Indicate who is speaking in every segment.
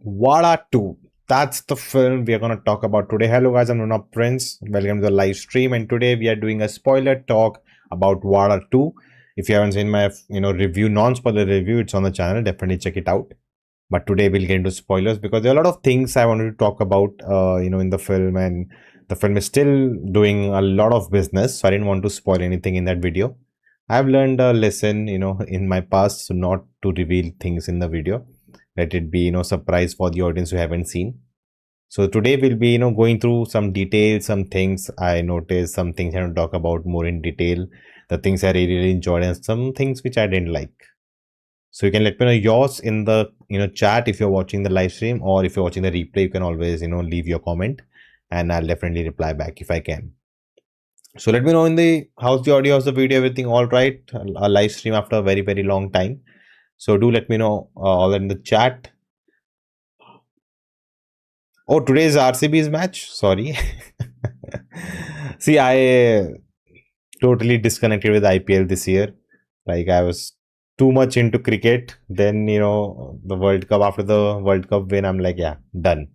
Speaker 1: Vaazha II. That's the film we are going to talk about today. Hello guys, I'm Nona Prince. Welcome to the live stream, and today we are doing a spoiler talk about Vaazha II. If you haven't seen my review, non-spoiler review, it's on the channel. Definitely check it out. But today we'll get into spoilers because there are a lot of things I wanted to talk about in the film, and the film is still doing a lot of business, so I didn't want to spoil anything in that video. I've learned a lesson, in my past, so not to reveal things in the video. Let it be, surprise for the audience who haven't seen. So today we'll be, going through some details, some things I noticed, some things I want to talk about more in detail, the things I really enjoyed, and some things which I didn't like. So you can let me know yours in the chat if you're watching the live stream, or if you're watching the replay, you can always leave your comment, and I'll definitely reply back if I can. So let me know in the how's the audio, how's the video, everything all right? A live stream after a very long time. So do let me know all in the chat. Oh, today's RCB's match. Sorry. See, I totally disconnected with IPL this year. Like, I was too much into cricket. Then, the World Cup, after the World Cup win, I'm like, yeah, done.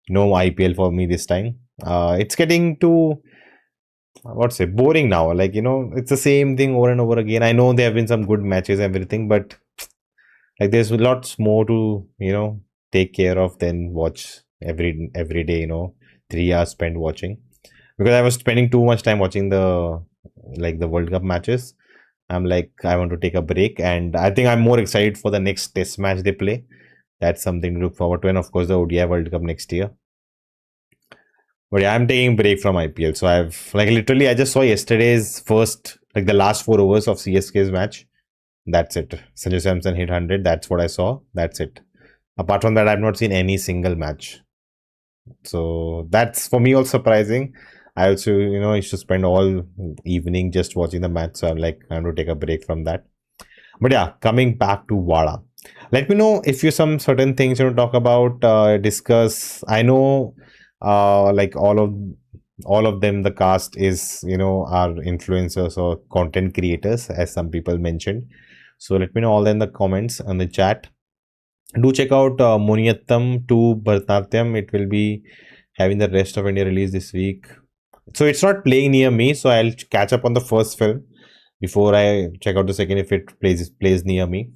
Speaker 1: No IPL for me this time. It's getting too, what's it, boring now. Like, it's the same thing over and over again. I know there have been some good matches and everything, but like there's lots more to, take care of than watch every day, 3 hours spent watching. Because I was spending too much time watching the World Cup matches. I'm like, I want to take a break, and I think I'm more excited for the next test match they play. That's something to look forward to, and of course the ODI World Cup next year. But yeah, I'm taking a break from IPL. So I've literally I just saw yesterday's first, the last 4 overs of CSK's match. That's it. Sanju Samson hit 100. That's what I saw. That's it. Apart from that, I've not seen any single match. So that's for me also surprising. I also, used to spend all evening just watching the match. So I'm like, I'm going to take a break from that. But yeah, coming back to Vaazha. Let me know if you some certain things you want to talk about, discuss. I know, all of them, the cast is, are influencers or content creators, as some people mentioned. So let me know all in the comments and the chat. Do check out Moniyattam to Bharatanatyam. It will be having the rest of India release this week. So it's not playing near me, so I'll catch up on the first film before I check out the second if it plays near me.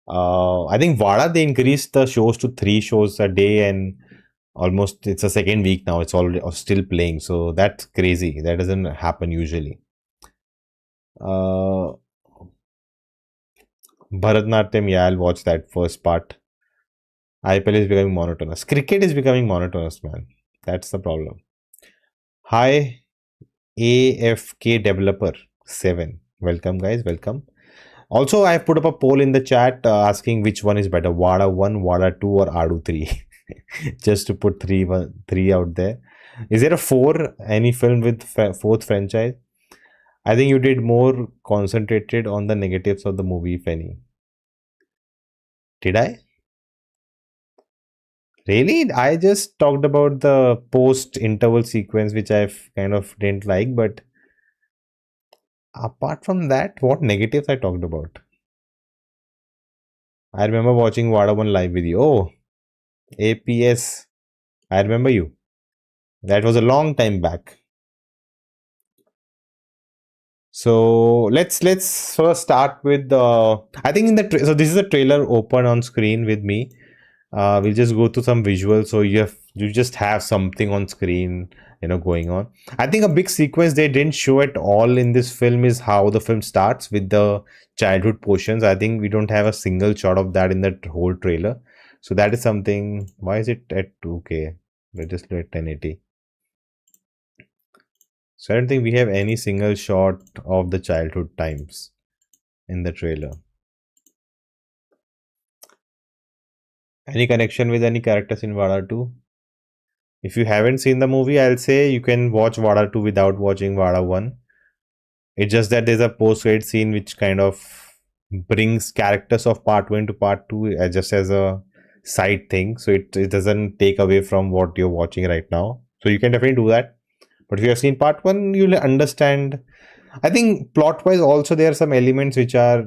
Speaker 1: I think Vaazha, they increased the shows to 3 shows a day, and almost it's a second week now. It's already still playing, so that's crazy. That doesn't happen usually. Bharatanatyam, yeah, I'll watch that first part. IPL is becoming monotonous. Cricket is becoming monotonous, man. That's the problem. Hi, AFK Developer 7. Welcome, guys. Welcome. Also, I have put up a poll in the chat asking which one is better, Vaazha 1, Vaazha 2, or Adu 3. Just to put three out there. Is there a 4? Any film with 4th franchise? I think you did more concentrated on the negatives of the movie, if any. Did I? Really? I just talked about the post-interval sequence, which I kind of didn't like, but apart from that, what negatives I talked about? I remember watching Vaazha 1 live with you. Oh, APS. I remember you. That was a long time back. So let's first start with the. I think in the so this is a trailer open on screen with me. We'll just go through some visuals, so you just have something on screen, going on. I think a big sequence they didn't show at all in this film is how the film starts with the childhood portions. I think we don't have a single shot of that in the whole trailer. So that is something. Why is it at 2K? Let's just do it 1080. So I don't think we have any single shot of the childhood times in the trailer. Any connection with any characters in Vaazha 2? If you haven't seen the movie, I'll say you can watch Vaazha 2 without watching Vaazha 1. It's just that there's a post-credit scene which kind of brings characters of part 1 to part 2 just as a side thing. So it doesn't take away from what you're watching right now. So you can definitely do that. But if you have seen part 1, you'll understand. I think plot-wise also there are some elements which are,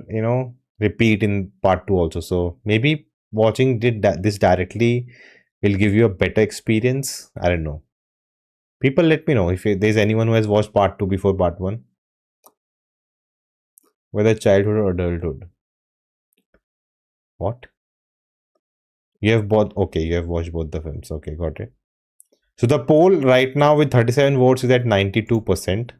Speaker 1: repeat in part 2 also. So maybe watching this directly will give you a better experience. I don't know. People, let me know if there's anyone who has watched part 2 before part 1, whether childhood or adulthood. What? You have both? Okay, you have watched both the films. Okay, got it. So the poll right now with 37 votes is at 92%.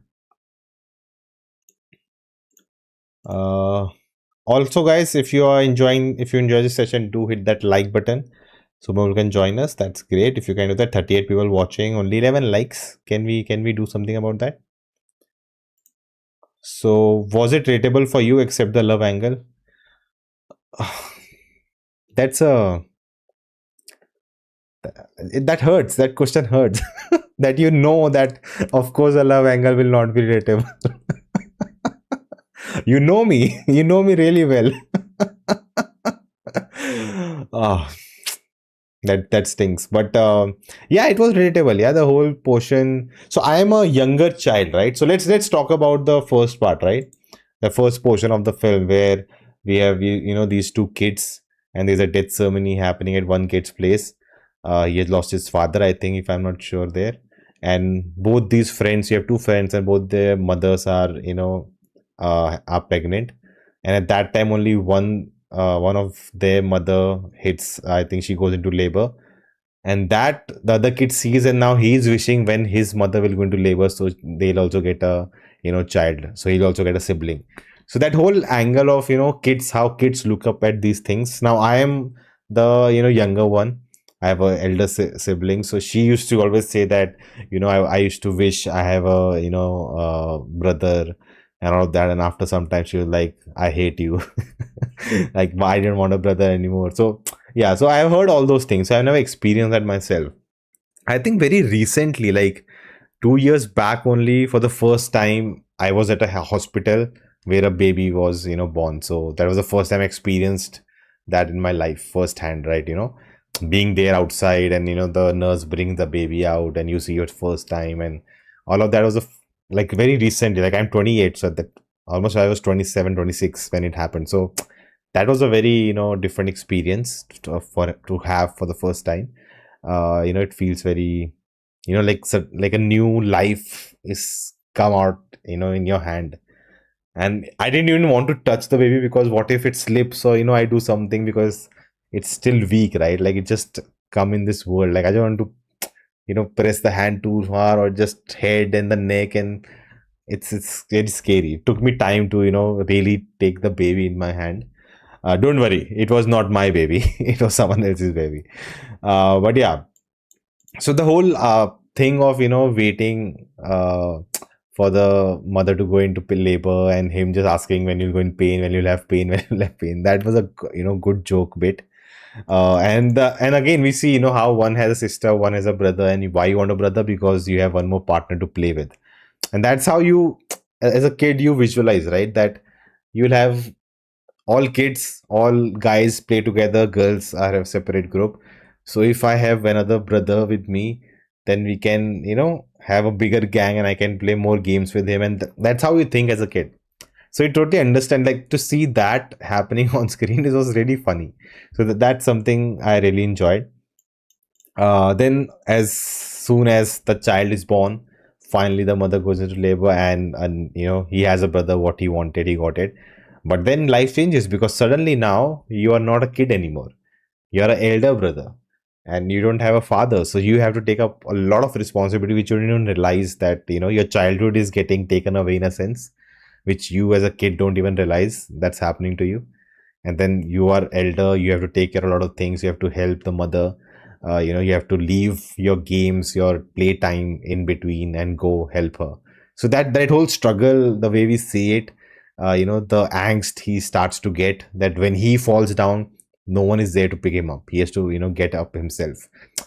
Speaker 1: Also, guys, if you enjoy this session, do hit that like button so more can join us. That's great. If you can do that, 38 people watching, only 11 likes. Can we do something about that? So was it rateable for you except the love angle? That's a that hurts. That question hurts. That that of course a love angle will not be rateable. You know me. You know me really well. Ah, that stings. But yeah, it was relatable. Yeah, the whole portion. So I am a younger child, right? So let's talk about the first part, right? The first portion of the film where we have these two kids and there's a death ceremony happening at one kid's place. He has lost his father, I think, if I'm not sure there. And both these friends, you have two friends, and both their mothers are are pregnant. And at that time, only one of their mother hits. I think she goes into labor, and that the other kid sees, and now he's wishing when his mother will go into labor, so they'll also get a child, so he'll also get a sibling. So that whole angle of kids, how kids look up at these things. Now I am the younger one. I have a elder sibling, so she used to always say that I used to wish I have a brother and all of that, and after some time she was like, I hate you. Like, I didn't want a brother anymore. So yeah, so I have heard all those things. So I've never experienced that myself. I think very recently, like 2 years back only, for the first time, I was at a hospital where a baby was, born. So that was the first time I experienced that in my life firsthand, right? Being there outside, and the nurse brings the baby out and you see it first time, and all of that was like very recently. Like I'm 28, so that almost I was 27, 26 when it happened. So that was a very different experience to have for the first time. It feels very like, so, like a new life is come out in your hand. And I didn't even want to touch the baby, because what if it slips, or I do something, because it's still weak, right? Like, it just come in this world. Like, I don't want to press the hand too hard, or just head and the neck, and it's very scary. It took me time to really take the baby in my hand. Don't worry, it was not my baby. It was someone else's baby. But yeah, so the whole thing of waiting for the mother to go into labor, and him just asking when you'll go in pain, when you'll have pain, when you'll have pain, that was a good joke bit. And again we see how one has a sister, one has a brother, and why you want a brother, because you have one more partner to play with. And that's how you, as a kid, you visualize, right, that you'll have all kids, all guys play together, girls are a separate group. So if I have another brother with me, then we can have a bigger gang, and I can play more games with him. And that's how you think as a kid. So you totally understand, like, to see that happening on screen, it was really funny. So that's something I really enjoyed. Then as soon as the child is born, finally the mother goes into labor, and he has a brother. What he wanted, he got it. But then life changes, because suddenly now you are not a kid anymore. You are an elder brother, and you don't have a father. So you have to take up a lot of responsibility, which you don't even realize that your childhood is getting taken away, in a sense, which you as a kid don't even realize that's happening to you. And then you are elder, you have to take care of a lot of things, you have to help the mother. You have to leave your games, your playtime in between, and go help her. So that whole struggle, the way we see it, the angst he starts to get, that when he falls down, no one is there to pick him up. He has to get up himself.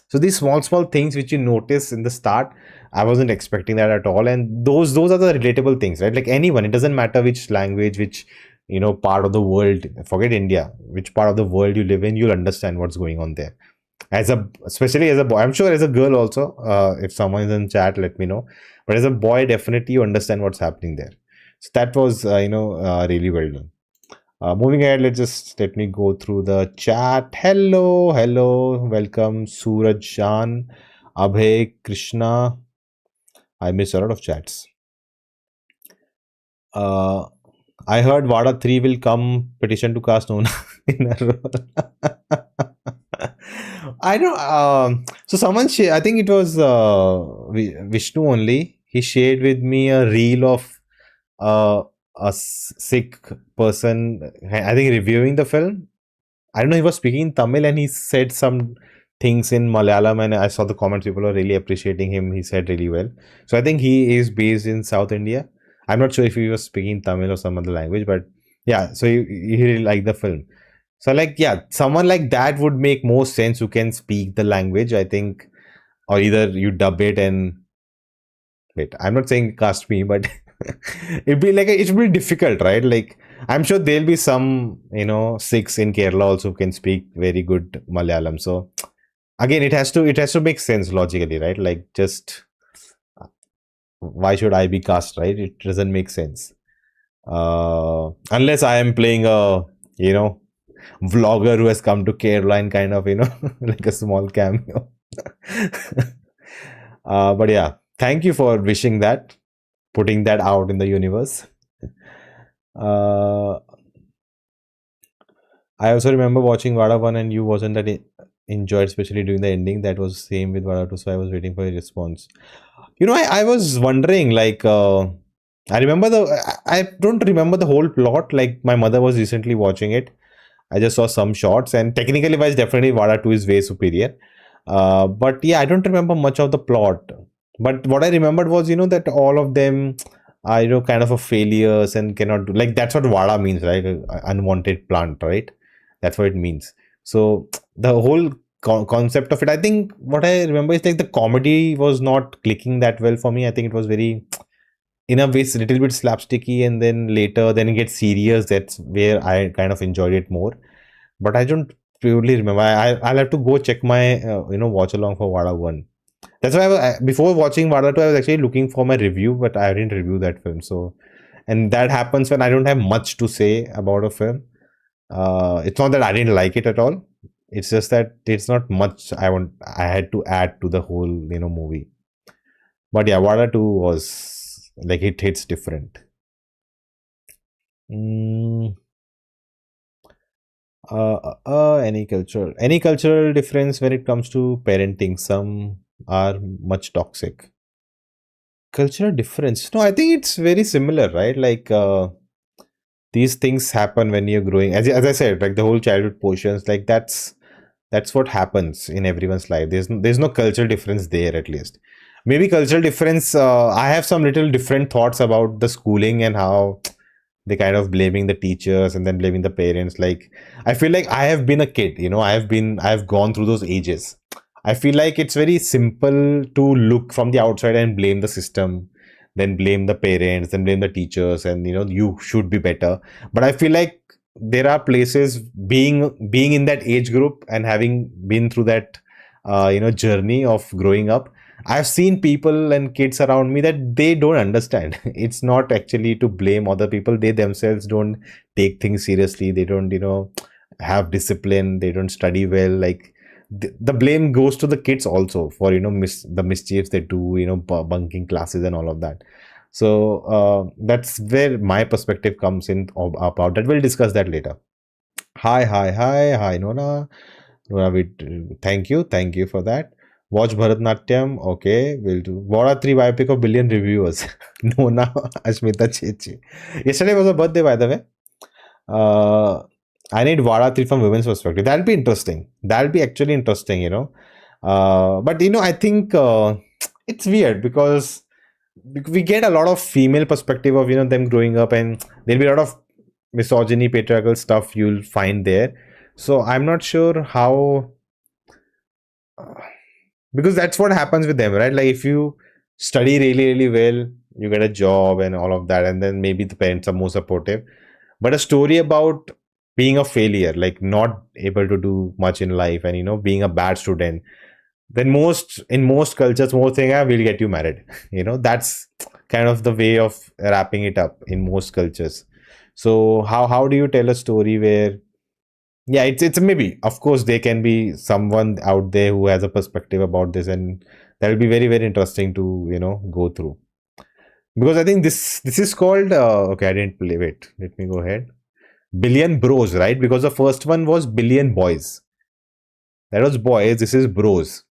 Speaker 1: So these small things which you notice in the start, I wasn't expecting that at all. And those are the relatable things, right? Like anyone, it doesn't matter which language, which part of the world, forget India, which part of the world you live in, you'll understand what's going on there. Especially as a boy, I'm sure as a girl also, if someone is in chat, let me know. But as a boy, definitely you understand what's happening there. So that was really well done. Moving ahead, let me go through the chat. Hello, welcome Suraj Jan, Abhay, Krishna. I missed a lot of chats. Uh, I heard Vada 3 will come petition to cast Nona in a role. I don't. So someone, I think it was Vishnu only. He shared with me a reel of uh, sick person. I think reviewing the film. I don't know. He was speaking in Tamil and he said some things in Malayalam, and I saw the comments. People were really appreciating him. He said really well. So I think he is based in South India. I'm not sure if he was speaking Tamil or some other language, but yeah. So he really liked the film. So like yeah, someone like that would make more sense who can speak the language. I think, or either you dub it and wait. I'm not saying cast me, but it'd be like it should be difficult, right? Like I'm sure there'll be some Sikhs in Kerala also who can speak very good Malayalam. So again, it has to make sense logically, right? Like just why should I be cast, right? It doesn't make sense unless I am playing a vlogger who has come to Kerala and kind of like a small cameo. But yeah, thank you for wishing that, putting that out in the universe. I also remember watching Vada 1 and you wasn't that enjoyed, especially during the ending. That was same with Vada 2, so I was waiting for a response. I was wondering, like, I don't remember the whole plot. Like, my mother was recently watching it. I just saw some shots, and technically wise, definitely Vada 2 is way superior. But yeah, I don't remember much of the plot. But what I remembered was, that all of them are, kind of a failures and cannot do, like, that's what Vada means, right? Unwanted plant, right? That's what it means. So the whole concept of it, I think what I remember is like the comedy was not clicking that well for me. I think it was very, in a way, a little bit slapsticky, and then later, then it gets serious. That's where I kind of enjoyed it more. But I don't purely remember. I'll have to go check my watch along for Vada 1. That's why before watching Vada 2, I was actually looking for my review, but I didn't review that film. So, and that happens when I don't have much to say about a film. It's not that I didn't like it at all. It's just that it's not much I had to add to the whole movie. But yeah, Vada 2 was like it hits different. Any cultural difference when it comes to parenting. Some are much toxic. Cultural difference. No, I think it's very similar, right? Like these things happen when you're growing. As I said, like the whole childhood portions, like that's what happens in everyone's life. There's no cultural difference there, at least. Maybe cultural difference. I have some little different thoughts about the schooling and how they kind of blaming the teachers and then blaming the parents. Like I feel like I have been a kid. I've gone through those ages. I feel like it's very simple to look from the outside and blame the system, then blame the parents, then blame the teachers, and you should be better. But I feel like there are places, being in that age group and having been through that journey of growing up, I've seen people and kids around me that they don't understand. It's not actually to blame other people. They themselves don't take things seriously. They don't have discipline. They don't study well. Like the blame goes to the kids also for the mischiefs they do, bunking classes and all of that. So that's where my perspective comes in about that. We'll discuss that later. Hi, Nona. Nona, thank you for that. Watch Bharatnatyam. Okay, we'll do. What are 3 biopic of billion reviewers? Nona, Ashmita Chechi. Yesterday was a birthday, by the way. I need Vada 3 from women's perspective. That'll be interesting. That'll be actually interesting, But I think it's weird because we get a lot of female perspective of them growing up, and there'll be a lot of misogyny, patriarchal stuff you'll find there. So I'm not sure how, because that's what happens with them, right? Like if you study really, really well, you get a job and all of that, and then maybe the parents are more supportive. But a story about being a failure, like not able to do much in life, and being a bad student, then in most cultures, more thing I will get you married. That's kind of the way of wrapping it up in most cultures. So how do you tell a story where, yeah, it's maybe, of course, there can be someone out there who has a perspective about this, and that will be very, very interesting to, go through. Because I think this is called okay, I didn't play. Wait, let me go ahead. Billion Bros, right? Because the first one was Billion Boys. That was boys. This is bros.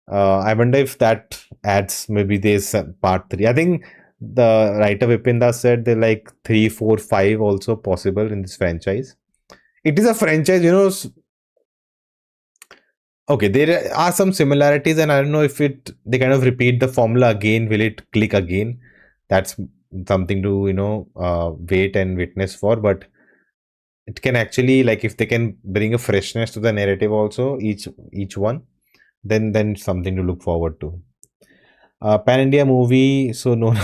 Speaker 1: I wonder if that adds, maybe there's a part three. I think the writer Vipin said they're like 3, 4, 5 also possible in this franchise. It is a franchise, okay, there are some similarities, and I don't know if they kind of repeat the formula again. Will it click again? That's something to wait and witness for. But it can actually, like, if they can bring a freshness to the narrative also, each one, then something to look forward to. Pan India movie, so no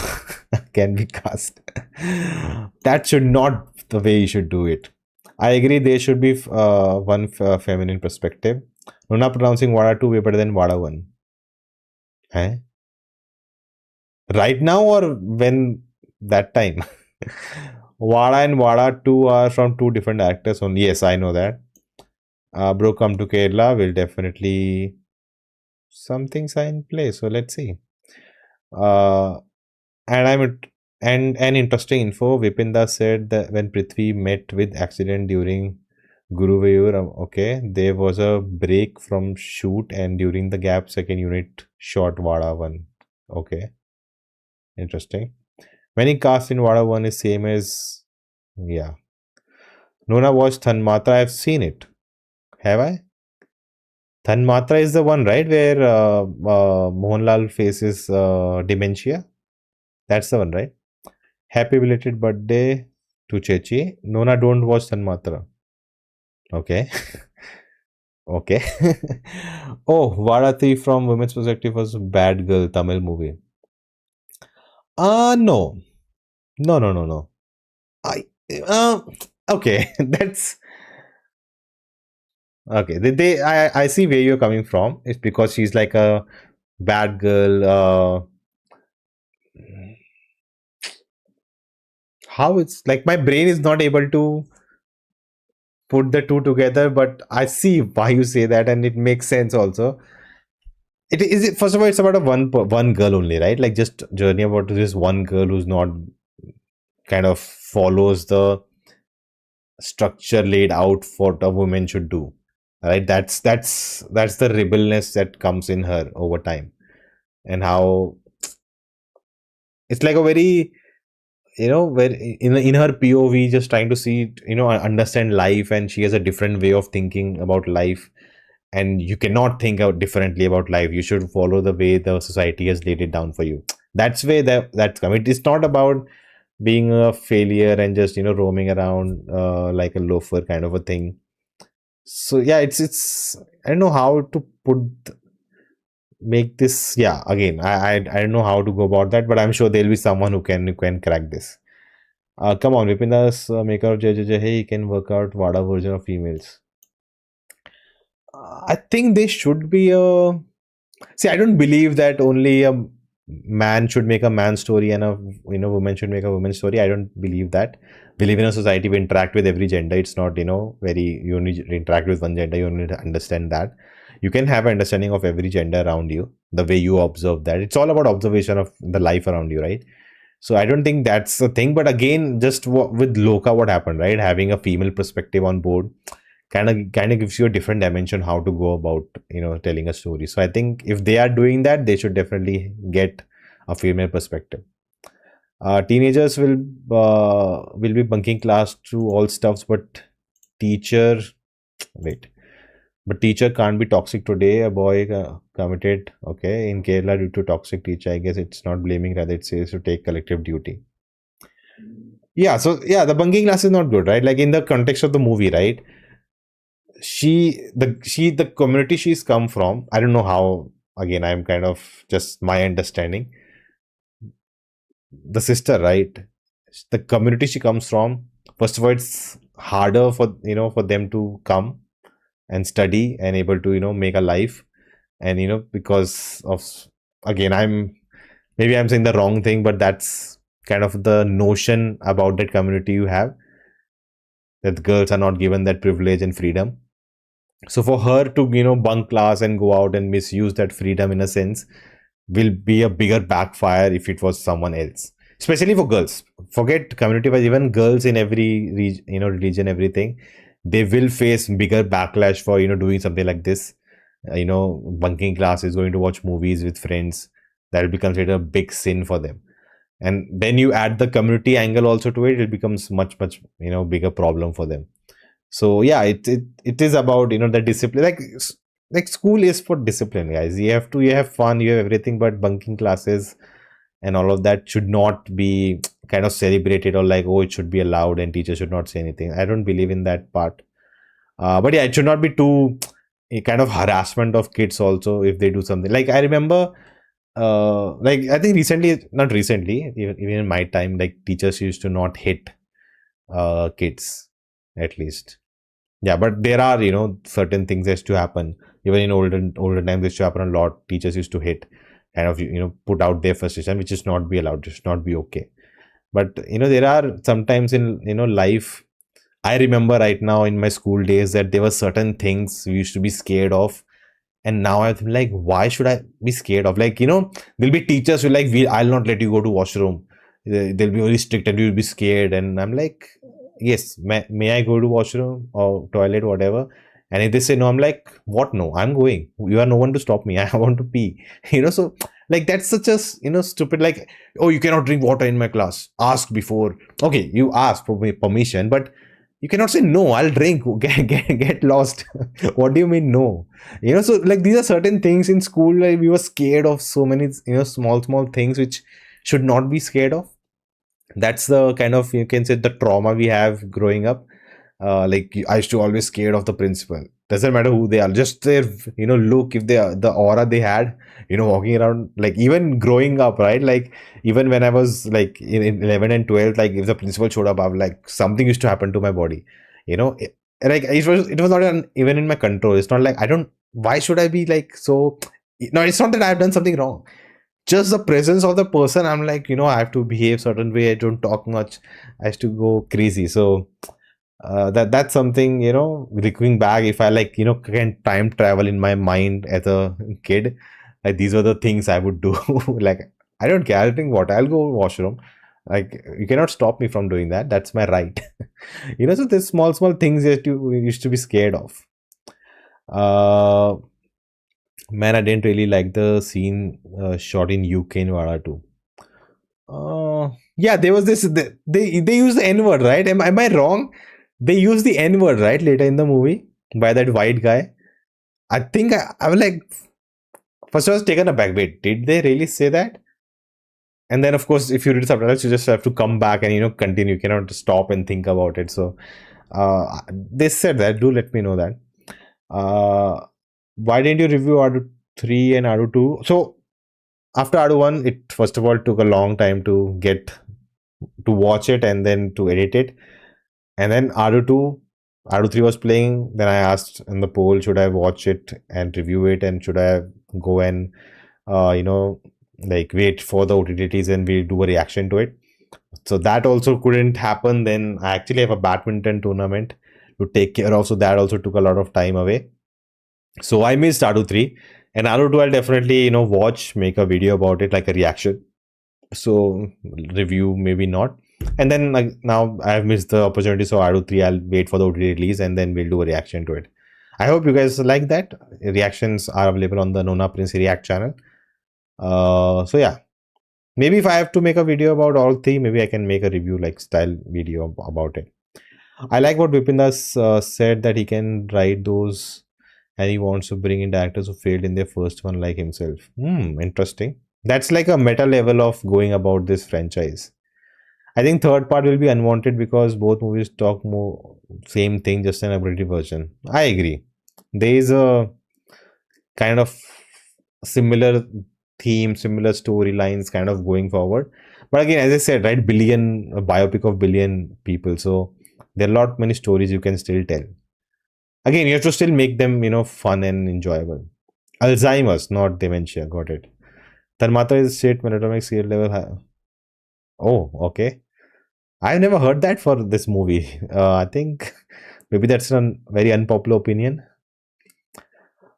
Speaker 1: can be cast. That should not the way you should do it. I agree. There should be one feminine perspective. Nona pronouncing Vada 2 way better than Vada 1. Eh? Right now or when that time? Vada and Vada 2 are from two different actors only. Yes, I know that. Bro, come to Kerala will definitely, some things are in place. So let's see. Uh, and I'm and an interesting info. Vipinda said that when Prithvi met with accident during Guruvayur, okay, there was a break from shoot, and during the gap, second unit shot Vada 1. Okay, interesting. Many cast in Vada 1 is same as, yeah. Nona watched Thanmatra. I've seen it. Have I? Thanmatra is the one, right, where Mohanlal faces dementia. That's the one, right? Happy belated birthday to Chechi. Nona, don't watch Thanmatra. Okay. Okay. Oh, Vaazha III from women's perspective was a bad girl Tamil movie. No. No, no, no, no. I okay. That's okay. I see where you're coming from. It's because she's like a bad girl. How it's like my brain is not able to put the two together, but I see why you say that, and it makes sense also. It is it first of all, it's about a one girl only, right? Like just journey about this one girl who's not kind of follows the structure laid out for what a woman should do, right? That's the rebelness that comes in her over time, and how it's like a very, where in her POV, just trying to see, understand life, and she has a different way of thinking about life, and you cannot think out differently about life. You should follow the way the society has laid it down for you. That's where that's come. It is not about being a failure and just roaming around like a loafer kind of a thing. So yeah, it's I don't know how to make this. Yeah, again, I don't know how to go about that, but I'm sure there'll be someone who can crack this. Come on, Vipindas, maker of JJJ, hey, he can work out Vada version of females. I think they should be a. See, I don't believe that only a man should make a man story and a woman should make a woman story. I don't believe that. We live in a society, we interact with every gender. It's not very, you only interact with one gender. You need to understand that. You can have an understanding of every gender around you, the way you observe that. It's all about observation of the life around you, right? So I don't think that's the thing. But again, just with Loka, what happened, right? Having a female perspective on board kind of gives you a different dimension how to go about telling a story. So I think if they are doing that, they should definitely get a female perspective. Teenagers will be bunking class to all stuffs, but teacher wait but teacher can't be toxic today. A boy committed, okay, in Kerala due to toxic teacher. I guess it's not blaming, rather it says to take collective duty. Yeah, so yeah, the bunking class is not good, right? Like in the context of the movie, right? The community she's come from, I don't know how, again, I'm kind of just my understanding, the sister, right? The community she comes from, first of all, it's harder for them to come and study and able to make a life. And because of, again, I'm saying the wrong thing, but that's kind of the notion about that community you have. that girls are not given that privilege and freedom. So for her to, bunk class and go out and misuse that freedom in a sense will be a bigger backfire if it was someone else, especially for girls. Forget community wise, even girls in every religion, everything, they will face bigger backlash for, doing something like this. Bunking classes, going to watch movies with friends, that will be considered a big sin for them. And then you add the community angle also to it, it becomes much, much, bigger problem for them. So yeah, it is about, the discipline. Like school is for discipline, guys. You have fun, you have everything, but bunking classes and all of that should not be kind of celebrated, or like, oh, it should be allowed and teachers should not say anything. I don't believe in that part. But yeah, it should not be too a kind of harassment of kids also if they do something. Like I remember, like I think recently, not recently, even in my time, like teachers used to not hit kids, at least. Yeah, but there are, certain things that used to happen. Even in older times, this used to happen a lot. Teachers used to hit, kind of, put out their frustration, which is not be allowed, it should not be okay. But there are sometimes in life, I remember right now in my school days that there were certain things we used to be scared of, and now I'm like, why should I be scared of? Like, there'll be teachers who like, I'll not let you go to washroom. They'll be very strict and you'll be scared. And I'm like, yes, may I go to washroom or toilet, whatever? And if they say no, I'm like, what? No, I'm going. You are no one to stop me. I want to pee. So like that's such a stupid, like, oh, you cannot drink water in my class. Ask before. Okay, you ask for permission, but you cannot say no, I'll drink. Get lost. What do you mean no? So like these are certain things in school, like we were scared of so many, small things which should not be scared of. That's the kind of, you can say, the trauma we have growing up. Like I used to always scared of the principal. Doesn't matter who they are, just their look, if they are, the aura they had, walking around, like even growing up, right? Like even when I was like in 11 and 12, like if the principal showed up, I was like, something used to happen to my body. Like it was not even in my control. It's not like, I don't, why should I be like, so no, it's not that I've done something wrong, just the presence of the person. I'm like, I have to behave certain way, I don't talk much, I have to go crazy. So that's something, looking back, if I like, can time travel in my mind as a kid, like these were the things I would do. Like I don't care, I think what, I'll go washroom. Like you cannot stop me from doing that, that's my right. So there's small things that you used to be scared of. Man, I didn't really like the scene shot in UK in Vaazha II. Yeah, there was this. They use the N word, right? Am I wrong? They use the N word, right, later in the movie by that white guy. I think I was like, first I was taken aback. Wait, did they really say that? And then, of course, if you read subtitles, you just have to come back and continue. You cannot stop and think about it. So, they said that. Do let me know that. Why didn't you review Adu 3 and Adu 2? So, after Adu 1, it first of all took a long time to get to watch it and then to edit it. And then Adu 2, Adu 3 was playing. Then I asked in the poll, should I watch it and review it, and should I go and like wait for the OTTs and we'll do a reaction to it. So that also couldn't happen. Then I actually have a badminton tournament to take care of, so that also took a lot of time away. So I missed Adu 3, and Adu 2 I'll definitely watch, make a video about it, like a reaction. So review maybe not. And then like now I've missed the opportunity, so Adu 3 I'll wait for the OTT release and then we'll do a reaction to it. I hope you guys like that. Reactions are available on the Nona Prince React channel. So yeah, maybe if I have to make a video about all three, maybe I can make a review like style video about it. I like what Vipin said, that he can write those and he wants to bring in directors who failed in their first one like himself. Interesting. That's like a meta level of going about this franchise. I think third part will be unwanted because both movies talk more same thing, just an upgraded version. I agree. There is a kind of similar theme, similar storylines kind of going forward. But again, as I said, right, a biopic of billion people. So there are lot many stories you can still tell. Again, you have to still make them, fun and enjoyable. Alzheimer's, not dementia. Got it. Tarmata is state melodramatic scale level. Oh, okay. I've never heard that for this movie. I think maybe that's a very unpopular opinion.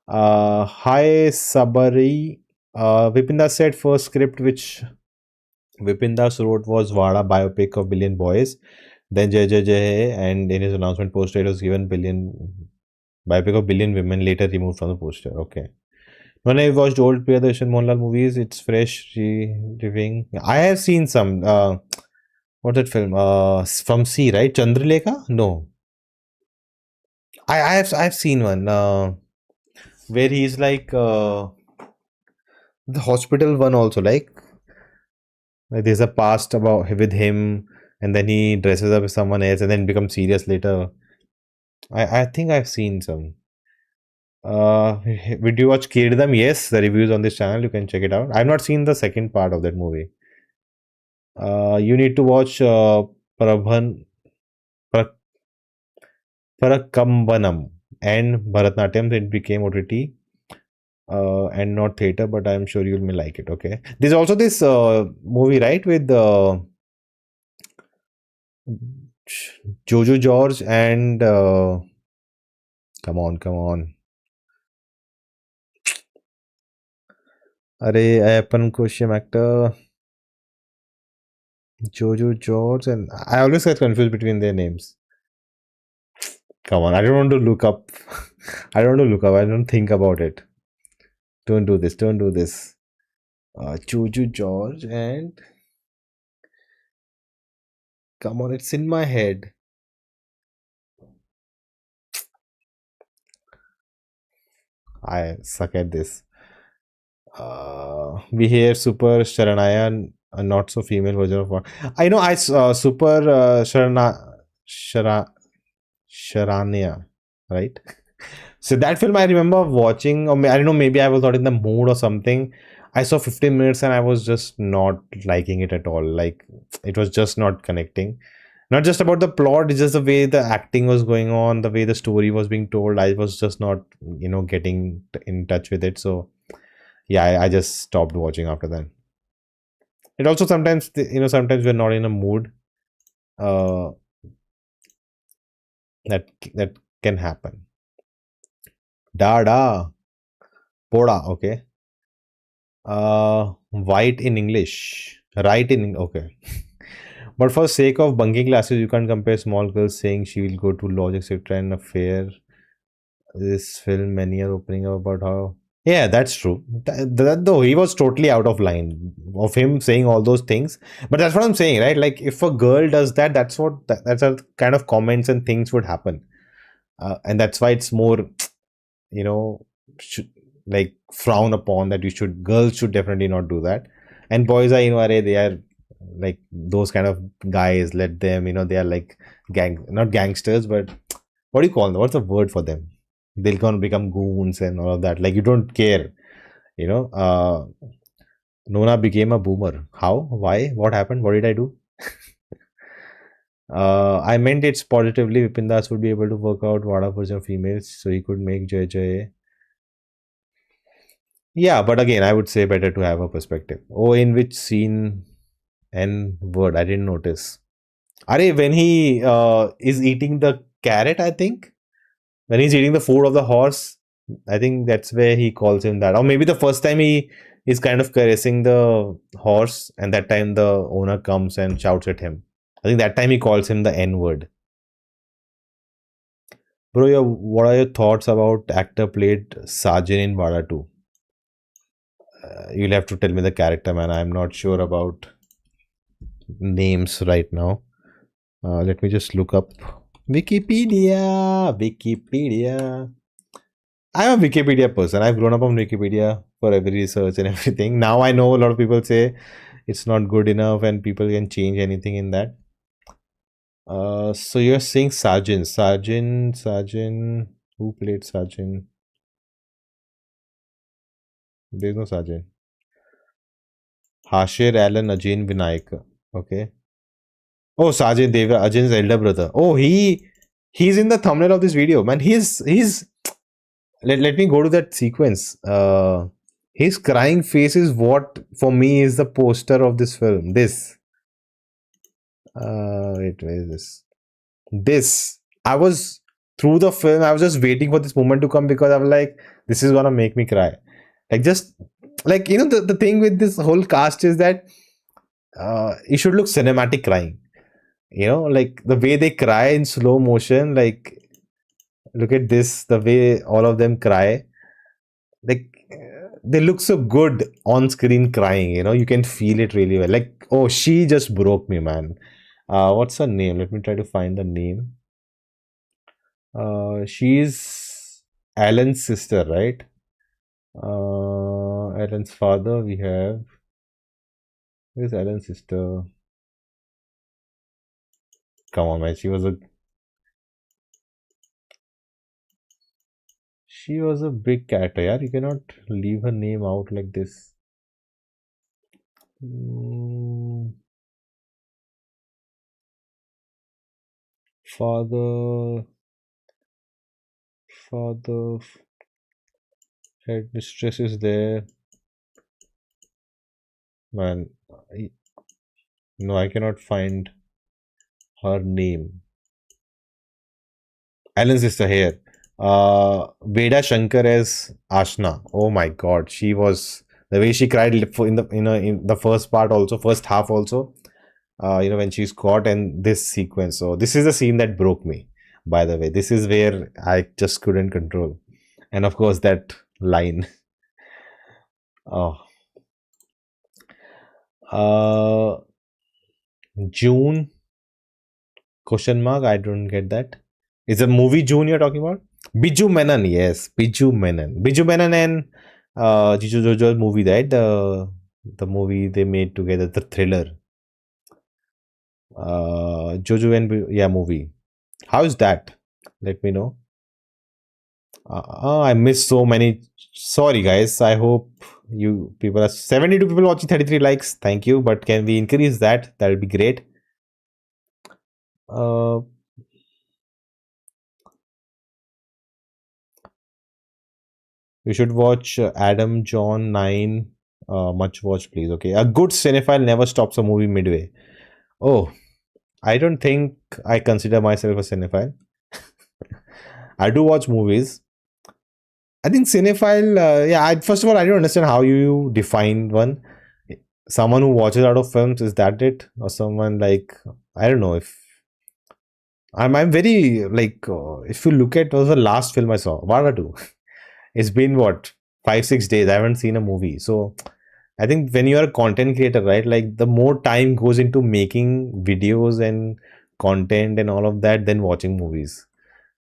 Speaker 1: Hi Sabari. Vipinda said first script which Vipindas wrote was Vada biopic of Billion Boys. Then Jai Jai Jai, and in his announcement poster, it was given Billion biopic of Billion Women, later removed from the poster. Okay. When I watched old Priyadarshan Mohanlal movies, it's fresh, reviewing. I have seen some. What's that film? From C, right? Chandralekha? No. I've seen one where he's like the hospital one also, like there's a past about with him, and then he dresses up as someone else, and then becomes serious later. I think I've seen some. Would you watch Kirdam? Yes, the reviews on this channel, you can check it out. I've not seen the second part of that movie. You need to watch Prabhan Parakambanam and Bharatnatyam. It became OTT and not theater, but I'm sure you may like it. Okay. There's also this movie, right, with Jojo George and come on. अरे अपन को same actor Jojo George, and I always get confused between their names. Come on, I don't want to look up. I don't think about it. Don't do this. Jojo George and come on, it's in my head. I suck at this. We hear Super Sharanaya, a not so female version of what I know. I Super Sharanya, right? So that film I remember watching, or I don't know, maybe I was not in the mood or something. I saw 15 minutes and I was just not liking it at all. Like it was just not connecting. Not just about the plot, it's just the way the acting was going on, the way the story was being told. I was just not, getting in touch with it. So yeah, I just stopped watching after that. It also sometimes, sometimes we're not in a mood. That can happen. Da. Poda, okay. White in English. Right in okay. But for sake of bunking classes, you can't compare small girls saying she will go to lodge, etc. and affair. This film, many are opening up about how. Yeah, that's true. Though he was totally out of line of him saying all those things. But that's what I'm saying, right? Like if a girl does that, that's a kind of comments and things would happen, and that's why it's more, should, like frown upon that. Girls should definitely not do that, and boys are, they are like those kind of guys. Let them, they are like not gangsters, but what do you call them? What's the word for them? They'll gonna become goons and all of that. Like you don't care, Nona became a boomer. How? Why? What happened? What did I do? I meant it's positively. Vipin Das would be able to work out Vada version of females, so he could make Jai Jai. Yeah, but again, I would say better to have a perspective. Oh, in which scene and word? I didn't notice. Are when he is eating the carrot, I think. When he's eating the food of the horse, I think that's where he calls him that. Or maybe the first time he is kind of caressing the horse, and that time the owner comes and shouts at him. I think that time he calls him the N word. Bro, what are your thoughts about actor played Sajin in Vaazha II? You'll have to tell me the character, man. I'm not sure about names right now. Let me just look up Wikipedia. I'm a Wikipedia person. I've grown up on Wikipedia for every research and everything. Now I know a lot of people say it's not good enough and people can change anything in that. So you're saying Sajin. Who played Sajin? There's no Sajin. Hashir Alan Ajin Vinayak. Okay. Oh, Sajin Deva, Ajin's elder brother. Oh, he's in the thumbnail of this video, man. He's let me go to that sequence. His crying face is what for me is the poster of this film. This. Wait, where is this? This. I was through the film. I was just waiting for this moment to come because I was like, this is gonna make me cry. Like just like the thing with this whole cast is that it should look cinematic crying. Like the way they cry in slow motion. Like look at this, the way all of them cry. Like they look so good on screen crying. You can feel it really well. Like, oh, she just broke me, man. What's her name? Let me try to find the name. She's Alan's sister, right? Alan's father, we have. Where's Alan's sister? Come on, man. She was a big character, yeah. You cannot leave her name out like this. Mm, father, father, head mistress is there. Man, no, I cannot find her name. Alan's sister here. Veda Shankar as Ashna. Oh my God, she was the way she cried in the first part also, first half also. When she's caught and this sequence. So this is the scene that broke me. By the way, this is where I just couldn't control, and of course that line. Oh, uh, June question mark. I don't get that. Is a movie June you're talking about? Biju Menon, yes, Biju Menon. Biju Menon and Jiju Jojo's movie, right? The movie they made together, the thriller. Jojo and yeah, movie. How is that? Let me know. I missed so many. Sorry, guys. I hope you people are 72 people watching, 33 likes. Thank you. But can we increase that? That would be great. Uh, you should watch Adam John 9. Much watch, please. Okay. A good cinephile never stops a movie midway. Oh, I don't think I consider myself a cinephile. I do watch movies. I think cinephile, yeah, first of all, I don't understand how you define one. Someone who watches out of films, is that it? Or someone like, I don't know if I'm very like, if you look at what was the last film I saw, Vaazha II. It's been what, 5 6 days. I haven't seen a movie. So I think when you are a content creator, right, like the more time goes into making videos and content and all of that than watching movies.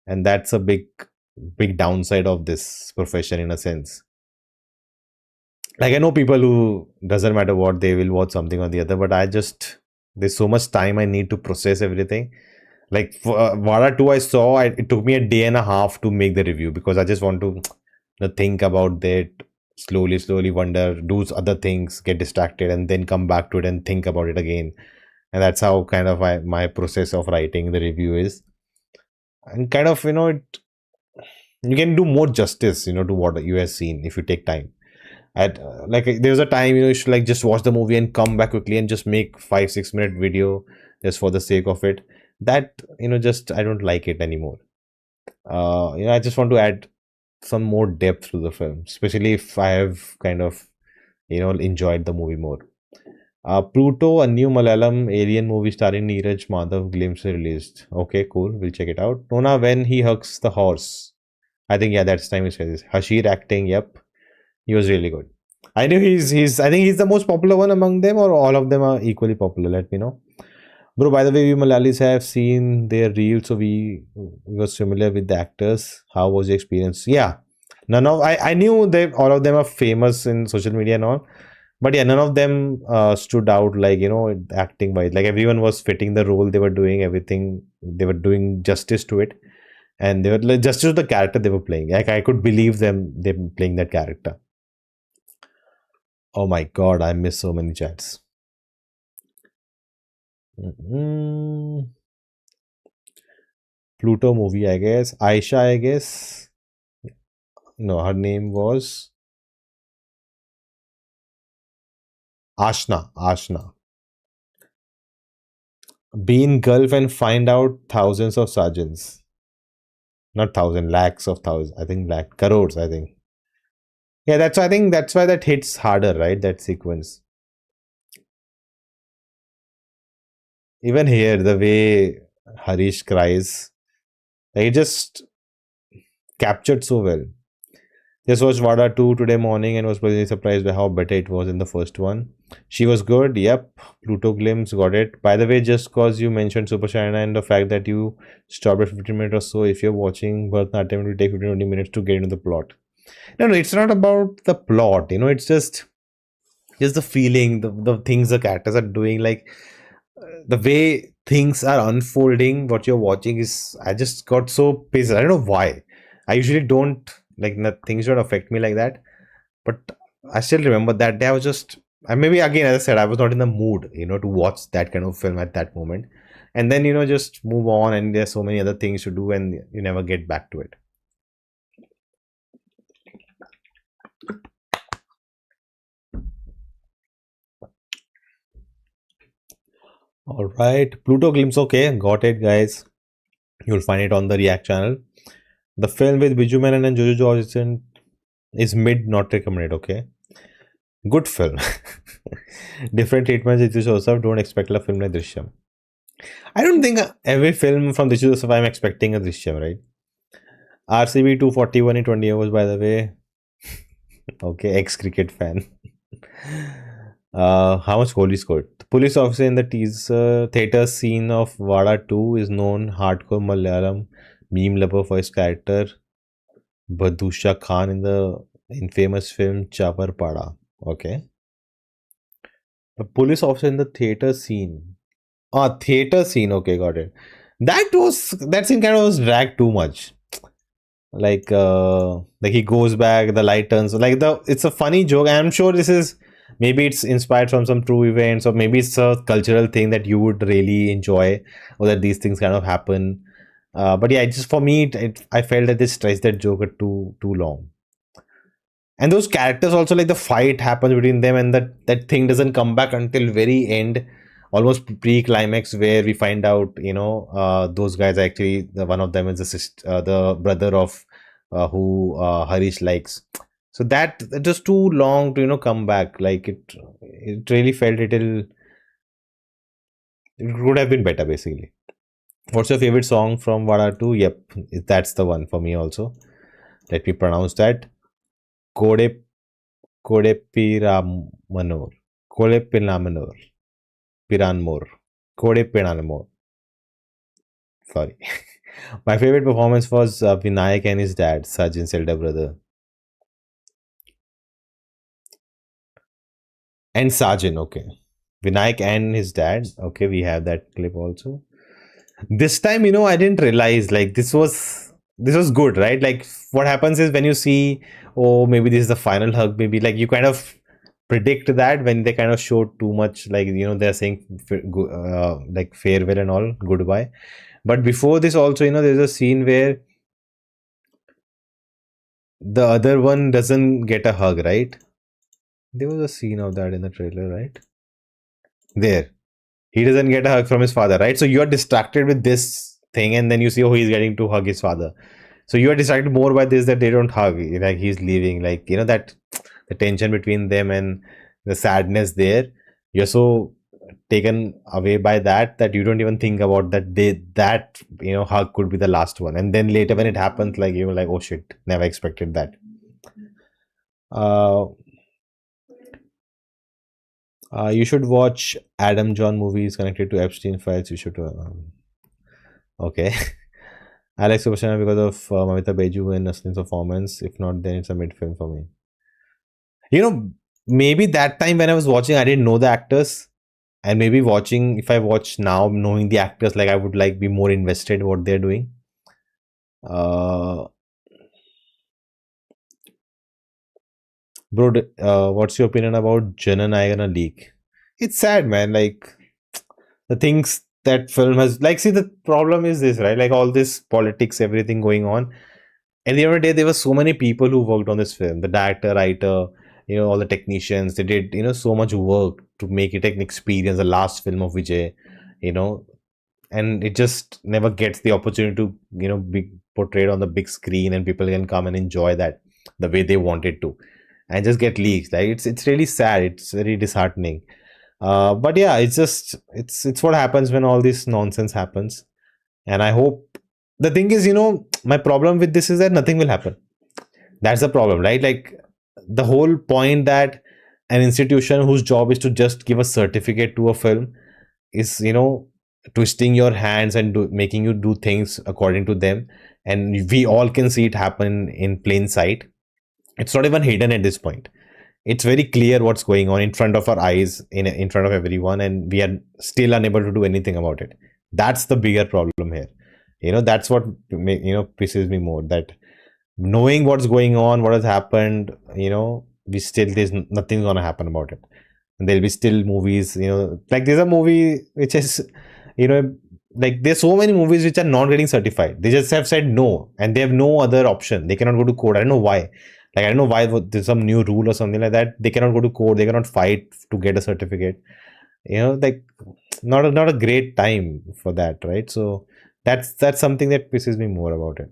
Speaker 1: And that's a big downside of this profession in a sense. Like I know people who doesn't matter what, they will watch something or the other, but I just, there's so much time I need to process everything. Like for Vada 2 I saw, it took me a day and a half to make the review because I just want to think about that, slowly wonder, do other things, get distracted, and then come back to it and think about it again. And that's how kind of my process of writing the review is. And kind of, you can do more justice, to what you have seen if you take time. At like there's a time, you should like just watch the movie and come back quickly and just make 5 6 minute video just for the sake of it. That, just I don't like it anymore. I just want to add some more depth to the film, especially if I have kind of enjoyed the movie more. Pluto, a new Malayalam alien movie starring Neeraj Madhav, glimpse released. Okay, cool. We'll check it out. Nona, when he hugs the horse. I think, yeah, that's time he says this. Hashir acting, yep. He was really good. I knew he's I think he's the most popular one among them, or all of them are equally popular. Let me know. Bro, by the way, we Malayalis have seen their reels, so we was familiar with the actors. How was the experience? Yeah. None of I knew they all of them are famous in social media and all. But yeah, none of them stood out like, acting wise. Like everyone was fitting the role they were doing, everything they were doing justice to it. And they were like justice to the character they were playing. Like I could believe them playing that character. Oh my god, I miss so many chats. Mm, Pluto movie, I guess. Aisha, I guess. No, her name was Ashna. Ashna. Be in Gulf and find out thousands of sergeants. Not thousand, lakhs of thousands. I think lakh crores. I think. Yeah, that's. I think that's why that hits harder, right? That sequence. Even here, the way Harish cries, like, it just captured so well. Just watched Vada 2 today morning and was pleasantly surprised by how better it was in the first one. She was good, yep. Pluto Glimpse, got it. By the way, just cause you mentioned Super Shine and the fact that you stopped at 15 minutes or so, if you're watching Bharatanatyam, it will take 15 20 minutes to get into the plot. No, it's not about the plot, it's just the feeling, the things the characters are doing, like the way things are unfolding, what you're watching is, I just got so pissed. I don't know why. I usually don't like things don't affect me like that, but I still remember that day I was just, and maybe again, as I said, I was not in the mood, to watch that kind of film at that moment. And then, just move on, and there's so many other things to do, and you never get back to it. All right, Pluto Glimpse. Okay, got it, guys. You'll find it on the React channel. The film with Biju Menon and Jojo Johnson is mid, not recommended. Okay, good film. Different treatments. Ditu Joseph. Don't expect a film like Drishyam. I don't think every film from Ditu Joseph I'm expecting a Drishyam, right? RCB 241 in 20 hours, by the way. Okay, ex cricket fan. How much goal he scored? The police officer in the teaser theater scene of Vada 2 is known hardcore Malayalam meme lover for his character Badusha Khan in the infamous film Chapar Pada. Okay. The police officer in the theater scene. Ah, theater scene. Okay, got it. That scene kind of was dragged too much. Like he goes back, the light turns. It's a funny joke. I'm sure this is, maybe it's inspired from some true events, or maybe it's a cultural thing that you would really enjoy, or that these things kind of happen. But yeah, just for me, I felt that they stretched that joke too long. And those characters also, like the fight happens between them, and that thing doesn't come back until very end, almost pre-climax, where we find out, those guys actually, one of them is the brother of who Harish likes. So that it was too long to come back. Like it really felt it could have been better, basically. What's your favorite song from Vada 2? Yep, that's the one for me also. Let me pronounce that. Kode Kode Piramanor. Kode Pinamanor. Piranmore. Kode Pinanamore. Sorry. My favorite performance was Vinayak and his dad, Sajin's elder brother. And Sajin, okay. Vinayak and his dad. Okay, we have that clip also. This time, I didn't realize, like, this was good, right? Like, what happens is when you see, oh, maybe this is the final hug, maybe, like, you kind of predict that when they kind of show too much, like, they're saying like farewell and all, goodbye. But before this also, there's a scene where the other one doesn't get a hug, right? There was a scene of that in the trailer, right? There. He doesn't get a hug from his father, right? So you're distracted with this thing, and then you see, oh, he's getting to hug his father. So you are distracted more by this, that they don't hug, like he's leaving, like, that the tension between them and the sadness there. You're so taken away by that you don't even think about that hug could be the last one. And then later when it happens, like, you're like, oh shit, never expected that. You should watch Adam John movies connected to Epstein files. You should. Okay. I like Superstar because of Mamita Beju and Naslin's performance. If not, then it's a mid film for me. Maybe that time when I was watching, I didn't know the actors. And maybe if I watch now, knowing the actors, like, I would like be more invested in what they're doing. Bro, what's your opinion about Jananayana leak? It's sad, man. Like, the things that film has, like, see, the problem is this, right? Like, all this politics, everything going on. At the end of the day, there were so many people who worked on this film. The director, writer, all the technicians. They did, so much work to make it an experience. The last film of Vijay, and it just never gets the opportunity to be portrayed on the big screen, and people can come and enjoy that the way they wanted to, and just get leaked. Like it's really sad. It's very disheartening. But yeah, it's what happens when all this nonsense happens. And I hope, the thing is, my problem with this is that nothing will happen. That's the problem, right? Like, the whole point that an institution whose job is to just give a certificate to a film is, twisting your hands and making you do things according to them, and we all can see it happen in plain sight. It's not even hidden at this point. It's very clear what's going on in front of our eyes, in front of everyone, and we are still unable to do anything about it. That's the bigger problem here. That's what pisses me more, that knowing what's going on, what has happened, we still, there's nothing gonna happen about it. And there'll be still movies, like there's a movie which is, you know like, there's so many movies which are not getting certified. They just have said no, and they have no other option. They cannot go to court. I don't know why. Like, I don't know why there's some new rule or something like that. They cannot go to court. They cannot fight to get a certificate. Like, not a great time for that, right? So that's something that pisses me more about it.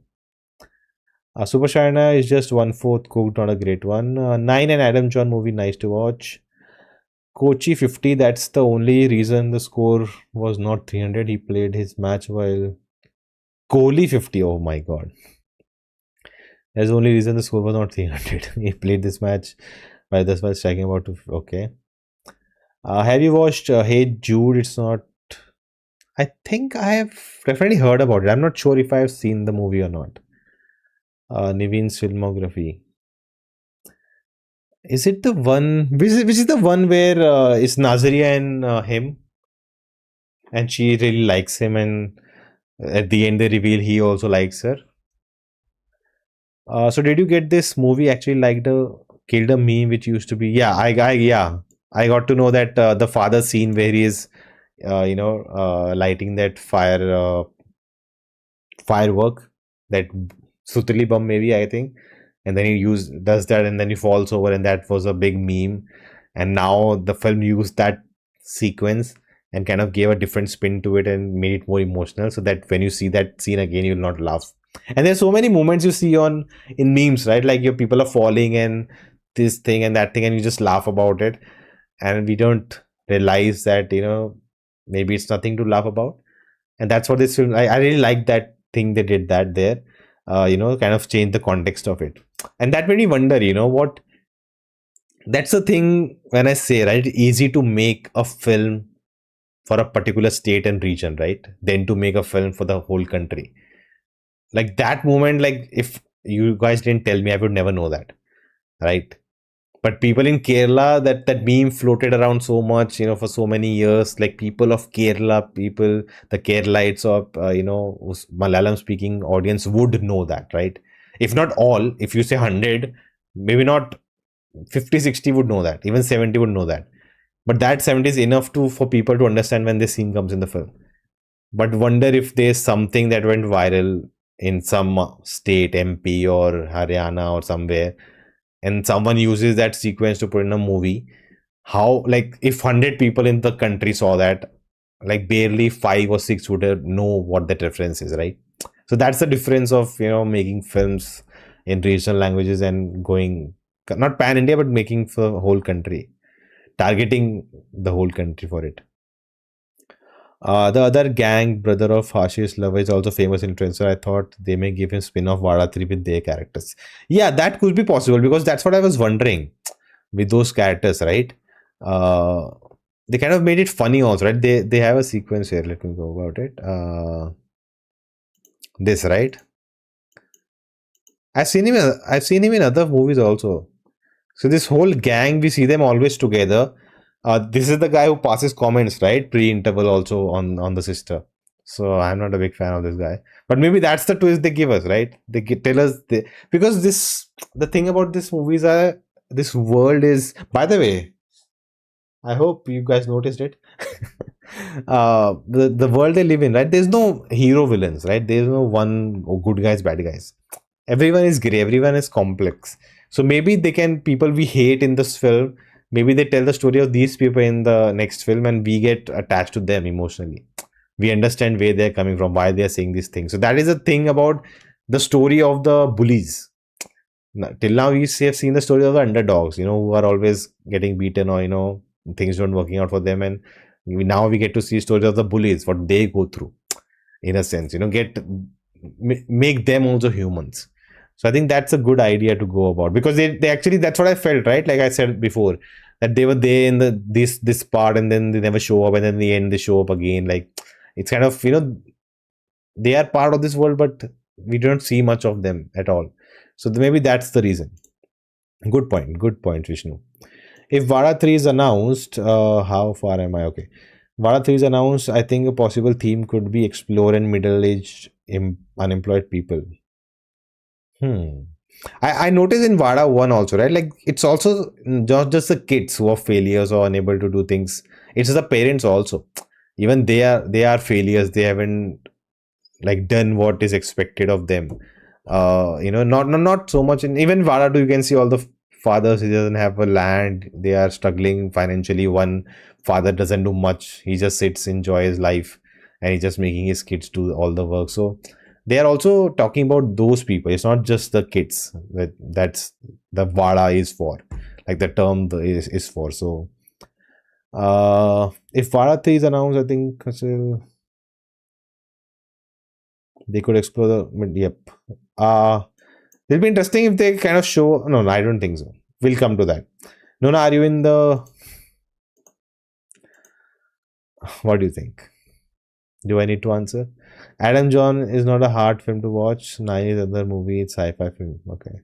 Speaker 1: Super Shiner is just 1/4 cooked, not a great one. 9 and Adam John movie, nice to watch. Kochi 50, that's the only reason the score was not 300. He played his match while Kohli 50. Oh my god. That's the only reason the score was not 300. He played this match while this was striking about to. Okay. Have you watched Hey Jude? It's not. I think I have definitely heard about it. I'm not sure if I have seen the movie or not. Niveen's filmography. Is it the one? Which is the one where it's Nazaria and him, and she really likes him, and at the end they reveal he also likes her. So did you get this movie actually liked a killed a meme which used to be, yeah, I got to know that the father scene where he is lighting that firework, that Sutli bomb maybe, I think, and then he does that, and then he falls over, and that was a big meme. And now the film used that sequence and kind of gave a different spin to it and made it more emotional, so that when you see that scene again, you'll not laugh. And there's so many moments you see in memes, right? Like, your people are falling and this thing and that thing, and you just laugh about it, and we don't realize that maybe it's nothing to laugh about. And that's what this film, I really like that thing they did that there, kind of change the context of it. And that made me wonder, what, that's the thing when I say, right, easy to make a film for a particular state and region, right, than to make a film for the whole country. Like, that moment, like, if you guys didn't tell me, I would never know that, right? But people in Kerala, that meme floated around so much, for so many years. Like, people of Kerala, the Keralites, or Malayalam speaking audience would know that, right? If not all, if you say 100, maybe not 50, 60 would know that. Even 70 would know that. But that 70 is enough for people to understand when this scene comes in the film. But wonder if there's something that went viral in some state, MP or Haryana or somewhere, and someone uses that sequence to put in a movie. How, like, if 100 people in the country saw that, like, barely 5 or 6 would know what that reference is, right? So that's the difference of making films in regional languages and going not pan India, but making for the whole country, targeting the whole country for it. The other gang brother of Hashir's lover is also famous influencer. I thought they may give him spin-off Vaazha III with their characters. Yeah, that could be possible, because that's what I was wondering with those characters, right? They kind of made it funny also, right? They have a sequence here. Let me go about it. This, right? I've seen him in other movies also. So this whole gang, we see them always together. This is the guy who passes comments, right? Pre-interval also on the sister. So I'm not a big fan of this guy. But maybe that's the twist they give us, right? They tell us, because the thing about this movie is this world is, by the way, I hope you guys noticed it. The world they live in, right? There's no hero villains, right? There's no one good guys, bad guys. Everyone is grey. Everyone is complex. So maybe people we hate in this film, maybe they tell the story of these people in the next film, and we get attached to them emotionally. we understand where they're coming from, why they're saying these things. So that is the thing about the story of the bullies. Till now we have seen the story of the underdogs, who are always getting beaten, or things don't working out for them, and now we get to see stories of the bullies, what they go through, in a sense, make them also humans. So I think that's a good idea to go about, because they actually, that's what I felt, right? Like I said before, that they were there in this part, and then they never show up, and then in the end they show up again. Like, it's kind of, they are part of this world, but we don't see much of them at all. So maybe that's the reason. Good point, Vishnu. If Vada 3 is announced, how far am I? Okay. Vada 3 is announced, I think a possible theme could be explore and middle-aged unemployed people. I noticed in Vada 1 also, right? Like, it's also not just the kids who are failures or unable to do things. It's the parents also. Even they are failures. They haven't like done what is expected of them. Not so much in even Vada 2, you can see all the fathers, he doesn't have a land, they are struggling financially. One father doesn't do much, he just sits, enjoy his life, and he's just making his kids do all the work. So they are also talking about those people. It's not just the kids that's the Vada is for, like the term is for. So if Vada 3 is announced, I think they could explore the, yep. It'll be interesting if they kind of show. No, I don't think so. We'll come to that. Nona, are you in the? What do you think? Do I need to answer? Adam John is not a hard film to watch. Nine is another movie. It's sci-fi film. Okay.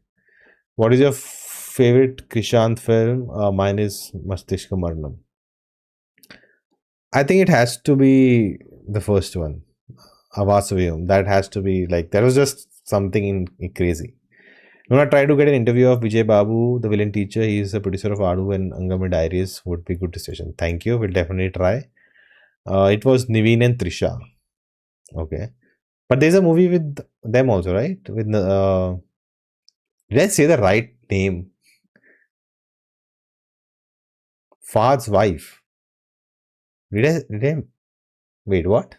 Speaker 1: What is your favorite Krishant film? Mine is Mastishka Marnam. I think it has to be the first one, Vaazha II. That has to be like, that was just something crazy. Nona, try to get an interview of Vijay Babu, the villain teacher. He is the producer of Adu and Angami Diaries. Would be good decision. Thank you. We'll definitely try. It was Niveen and Trisha. Okay. But there's a movie with them also, right? With let's say the right name. Fahad's wife. Did I wait, what?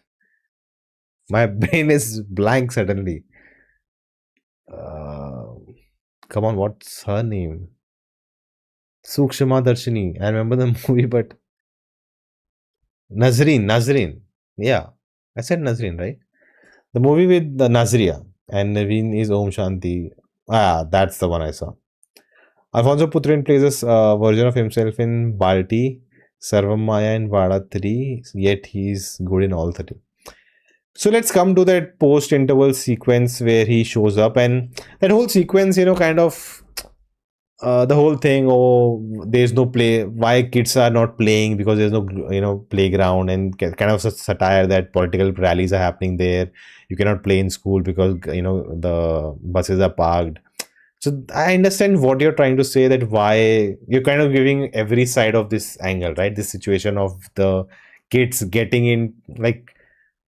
Speaker 1: My brain is blank suddenly. Come on, what's her name? Sukshma Darshini. I remember the movie, but Nazreen. Yeah, I said Nazreen, right? The movie with the Nazria and Naveen is Om Shanti. That's the one I saw. Alphonse Puthren plays a version of himself in Balti, Sarvam Maya in Vada 3, yet he's good in all 3. So let's come to that post-interval sequence where he shows up, and that whole sequence, kind of the whole thing, there's no play, why kids are not playing because there's no playground, and kind of satire that political rallies are happening there. You cannot play in school because the buses are parked. So I understand what you're trying to say, that why you're kind of giving every side of this angle, right? This situation of the kids getting in, like,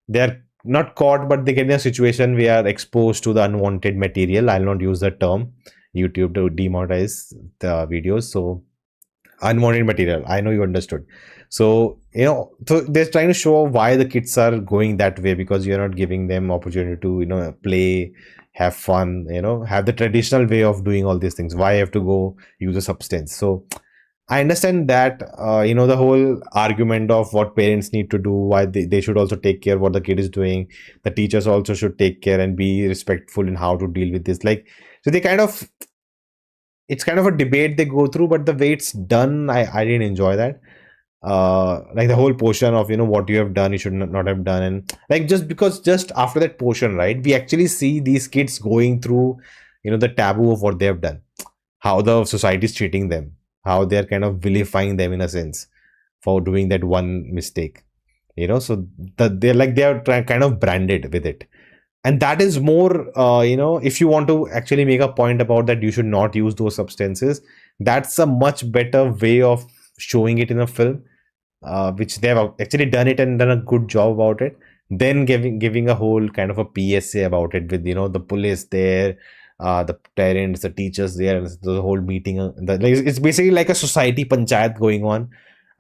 Speaker 1: they're not caught, but they get in a situation where are exposed to the unwanted material. I'll not use the term YouTube to demonetize the videos. So unwanted material, I know you understood. So so they're trying to show why the kids are going that way, because you're not giving them opportunity to play, have fun, have the traditional way of doing all these things. Why have to go use a substance? So I understand that, the whole argument of what parents need to do, why they should also take care of what the kid is doing. The teachers also should take care and be respectful in how to deal with this. Like, so it's kind of a debate they go through, but the way it's done, I didn't enjoy that. Like the whole portion of, what you have done, you should not have done. And like, just after that portion, right, we actually see these kids going through, the taboo of what they have done, how the society is treating them, how they're kind of vilifying them in a sense for doing that one mistake, so they're kind of branded with it. And that is more, if you want to actually make a point about that, you should not use those substances. That's a much better way of showing it in a film, which they have actually done it and done a good job about it. Then giving a whole kind of a PSA about it with, the police there, the parents, the teachers there, the whole meeting. It's basically like a society panchayat going on.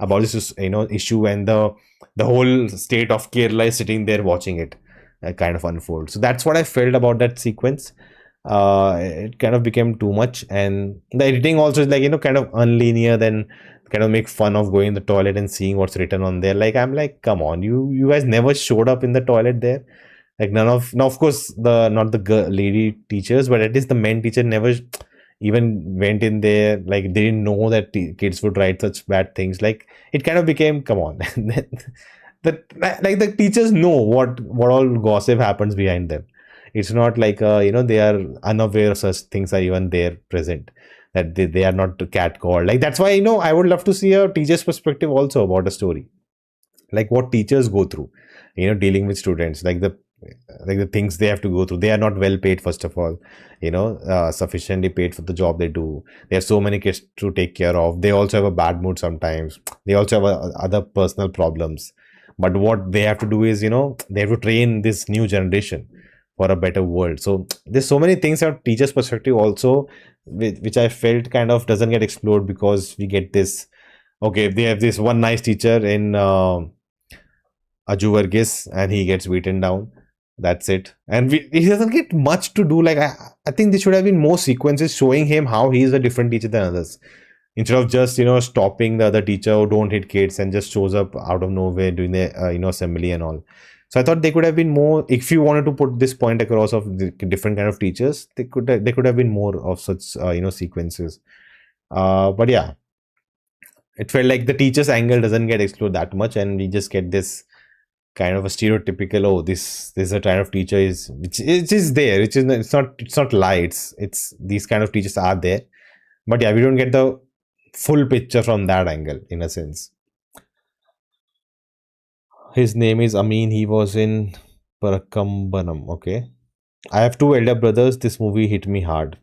Speaker 1: about this, issue, and the whole state of Kerala is sitting there watching it kind of unfold. So that's what I felt about that sequence. It kind of became too much, and the editing also is like, kind of unlinear, then kind of make fun of going in the toilet and seeing what's written on there. Like, I'm like, come on, you guys never showed up in the toilet there. Like, none of, now of course, the not the lady teachers, but at least the men teacher never even went in there. Like, they didn't know that kids would write such bad things. Like, it kind of became, come on. That, like, the teachers know what all gossip happens behind them. It's not like, they are unaware of such things are even there present, that they are not catcalled. Like, that's why, I would love to see a teacher's perspective also about a story, like what teachers go through, dealing with students, like the things they have to go through. They are not well paid, first of all, sufficiently paid for the job they do. There are so many kids to take care of. They also have a bad mood sometimes. They also have other personal problems. But what they have to do is, they have to train this new generation for a better world. So there's so many things from teachers' perspective also, which I felt kind of doesn't get explored, because we get this. Okay, they have this one nice teacher in Aju Varghese, and he gets beaten down. That's it. And he doesn't get much to do. Like, I think there should have been more sequences showing him how he is a different teacher than others. Instead of just, stopping the other teacher who don't hit kids and just shows up out of nowhere doing the, assembly and all. So I thought they could have been more, if you wanted to put this point across of the different kind of teachers, they could have been more of such, sequences. But yeah, it felt like the teacher's angle doesn't get explored that much, and we just get this kind of a stereotypical, oh, this is a kind of teacher which is there, which is, it's not lie, it's these kind of teachers are there. But yeah, we don't get the full picture from that angle, in a sense. His name is Amin. He was in Parakambanam. Okay, I have two elder brothers. This movie hit me hard.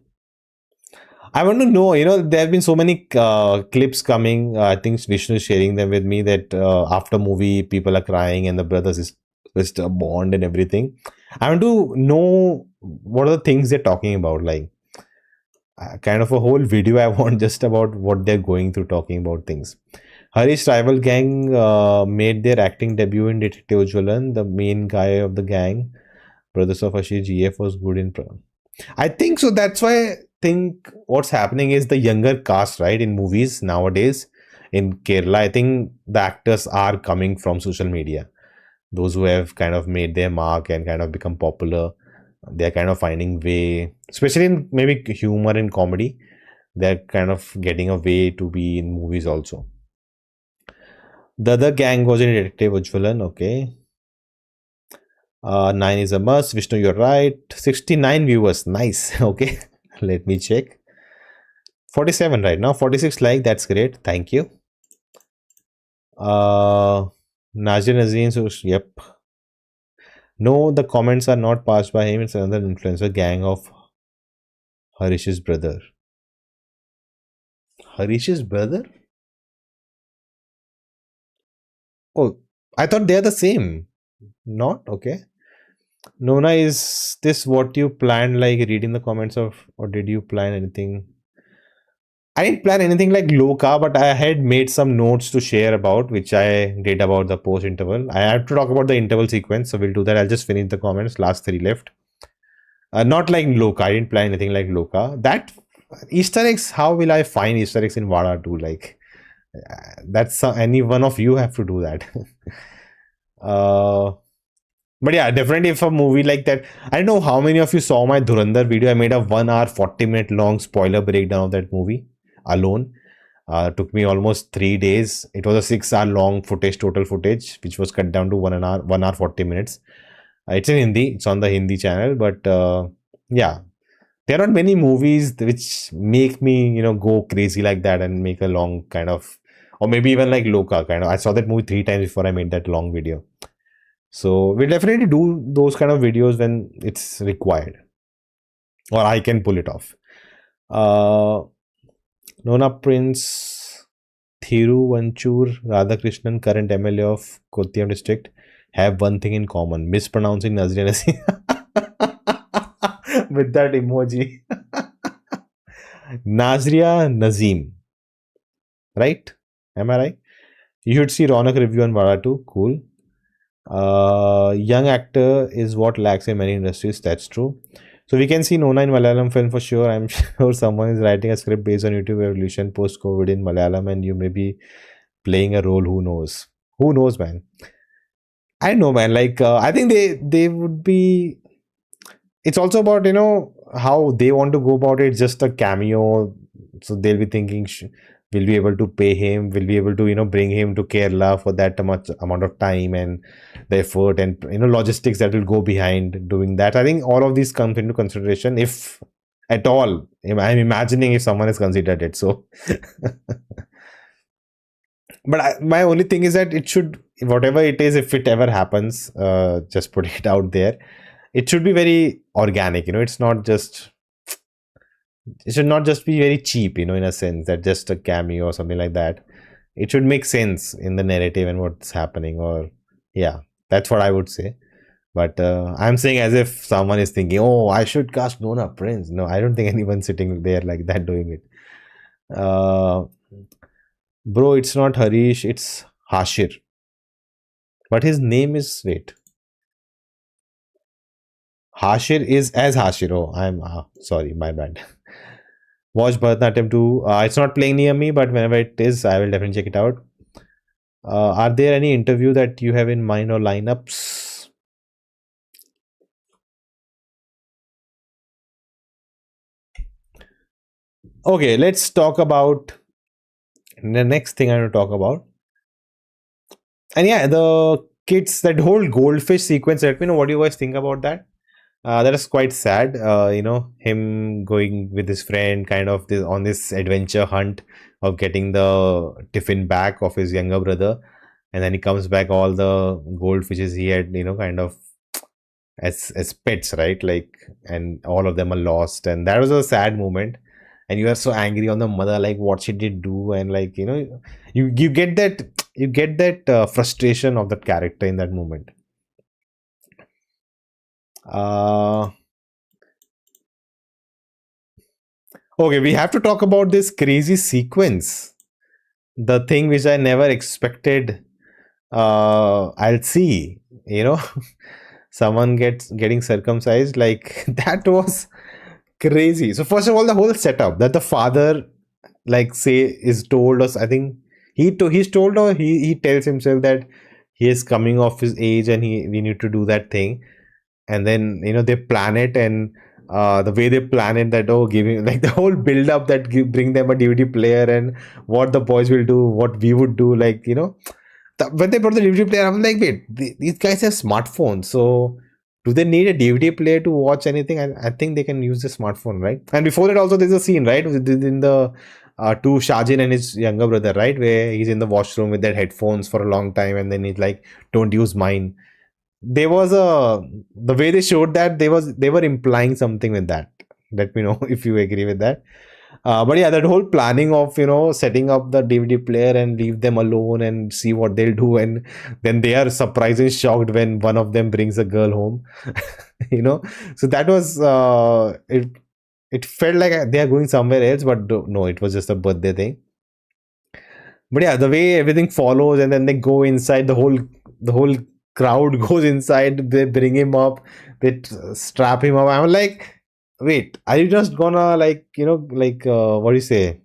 Speaker 1: I want to know, there have been so many clips coming. I think Vishnu is sharing them with me, that after movie, people are crying and the brothers is just a bond and everything. I want to know what are the things they're talking about. Like, kind of a whole video I want just about what they're going through, talking about things. Harish rival gang made their acting debut in Detective Ujwalan. The main guy of the gang, Brothers of Hashir GF, was good in. I think so. That's why I think what's happening is the younger cast, right, in movies nowadays in Kerala. I think the actors are coming from social media. Those who have kind of made their mark and kind of become popular, they're kind of finding way, especially in maybe humor and comedy, they're kind of getting a way to be in movies also. The other gang was in Detective Ujwalan. Okay. 9 is a must. Vishnu, you're right. 69 viewers. Nice. Okay. Let me check. 47 right now. 46 like. That's great. Thank you. Nazir Nazreen. So, yep. No, the comments are not passed by him. It's another influencer gang of Harish's brother. Harish's brother? Oh, I thought they're the same. Not? Okay. Nona, is this what you planned, like reading the comments of, or did you plan anything? I didn't plan anything like Loka, but I had made some notes to share about, which I did about the post interval. I have to talk about the interval sequence, so we'll do that. I'll just finish the comments, last 3 left. Not like Loka, I didn't plan anything like Loka. That Easter eggs, how will I find Easter eggs in Vaazha II? Like, that's any one of you have to do that. But yeah, definitely if a movie like that, I don't know how many of you saw my Dhurandhar video. I made a 1 hour 40-minute long spoiler breakdown of that movie alone. Took me almost 3 days. It was a 6 hour long footage, total footage, which was cut down to 1 hour 40 minutes. It's in Hindi. It's on the Hindi channel. But yeah, there are not many movies which make me, go crazy like that and make a long kind of, or maybe even like Loka kind of. I saw that movie 3 times before I made that long video. So we'll definitely do those kind of videos when it's required, or I can pull it off. Nona Prince, Thiruvanchur Radhakrishnan, current MLA of Kottayam district, have one thing in common: mispronouncing Nazria Nazim with that emoji. Nazria Nazim, right? Am I right? You should see Ronak review on Vaazha II. Cool. Young actor is what lacks in many industries. That's true. So we can see Nona in Malayalam film for sure. I'm sure someone is writing a script based on YouTube evolution post COVID in Malayalam, and you may be playing a role. Who knows? Who knows, man? I know, man. Like I think they would be. It's also about how they want to go about it. Just a cameo, so they'll be thinking, will be able to pay him? Will be able to bring him to Kerala for that much amount of time and the effort and logistics that will go behind doing that. I think all of these comes into consideration, if at all. I'm imagining if someone has considered it. So, but my only thing is that it should, whatever it is, if it ever happens, just put it out there. It should be very organic. It's not just. It should not just be very cheap. In a sense that just a cameo or something like that. It should make sense in the narrative and what's happening. Or yeah, that's what I would say. But I'm saying as if someone is thinking, oh, I should cast Nona Prince. No, I don't think anyone's sitting there like that doing it. Bro, it's not Harish, it's Hashir. But his name is, wait. Hashir is as Hashir. Oh, I'm sorry, my bad. Watch Bharatanatyam 2. It's not playing near me, but whenever it is, I will definitely check it out. Are there any interview that you have in mind or lineups? Okay, let's talk about the next thing I'm going to talk about. And yeah, the kids, that whole goldfish sequence, let me know what you guys think about that. That is quite sad. Him going with his friend, kind of on this adventure hunt of getting the tiffin back of his younger brother, and then he comes back, all the goldfishes he had, kind of as pets, right? Like, and all of them are lost, and that was a sad moment. And you are so angry on the mother, like what she did do, and like you get that frustration of that character in that moment. Okay, we have to talk about this crazy sequence. The thing which I never expected I'll see, someone getting circumcised. Like that was crazy. So first of all, the whole setup that the father like say is told us, I think he's told, or he tells himself that he is coming off his age and we need to do that thing. And then they plan it, and the way they plan it, that giving like the whole build up that bring them a DVD player, and what the boys will do, what we would do, like when they brought the DVD player, I'm like, wait, these guys have smartphones, so do they need a DVD player to watch anything? I think they can use the smartphone, right? And before that also there's a scene, right, in the to Shajin and his younger brother, right, where he's in the washroom with their headphones for a long time, and then he's like, don't use mine. There was the way they showed that they were implying something with that. Let me know if you agree with that. But yeah, that whole planning of setting up the DVD player and leave them alone and see what they'll do, and then they are surprisingly shocked when one of them brings a girl home. So that was it. It felt like they are going somewhere else, but no, it was just a birthday thing. But yeah, the way everything follows, and then they go inside, the whole crowd goes inside, they bring him up, they strap him up. I'm like, wait, are you just gonna like what do you say,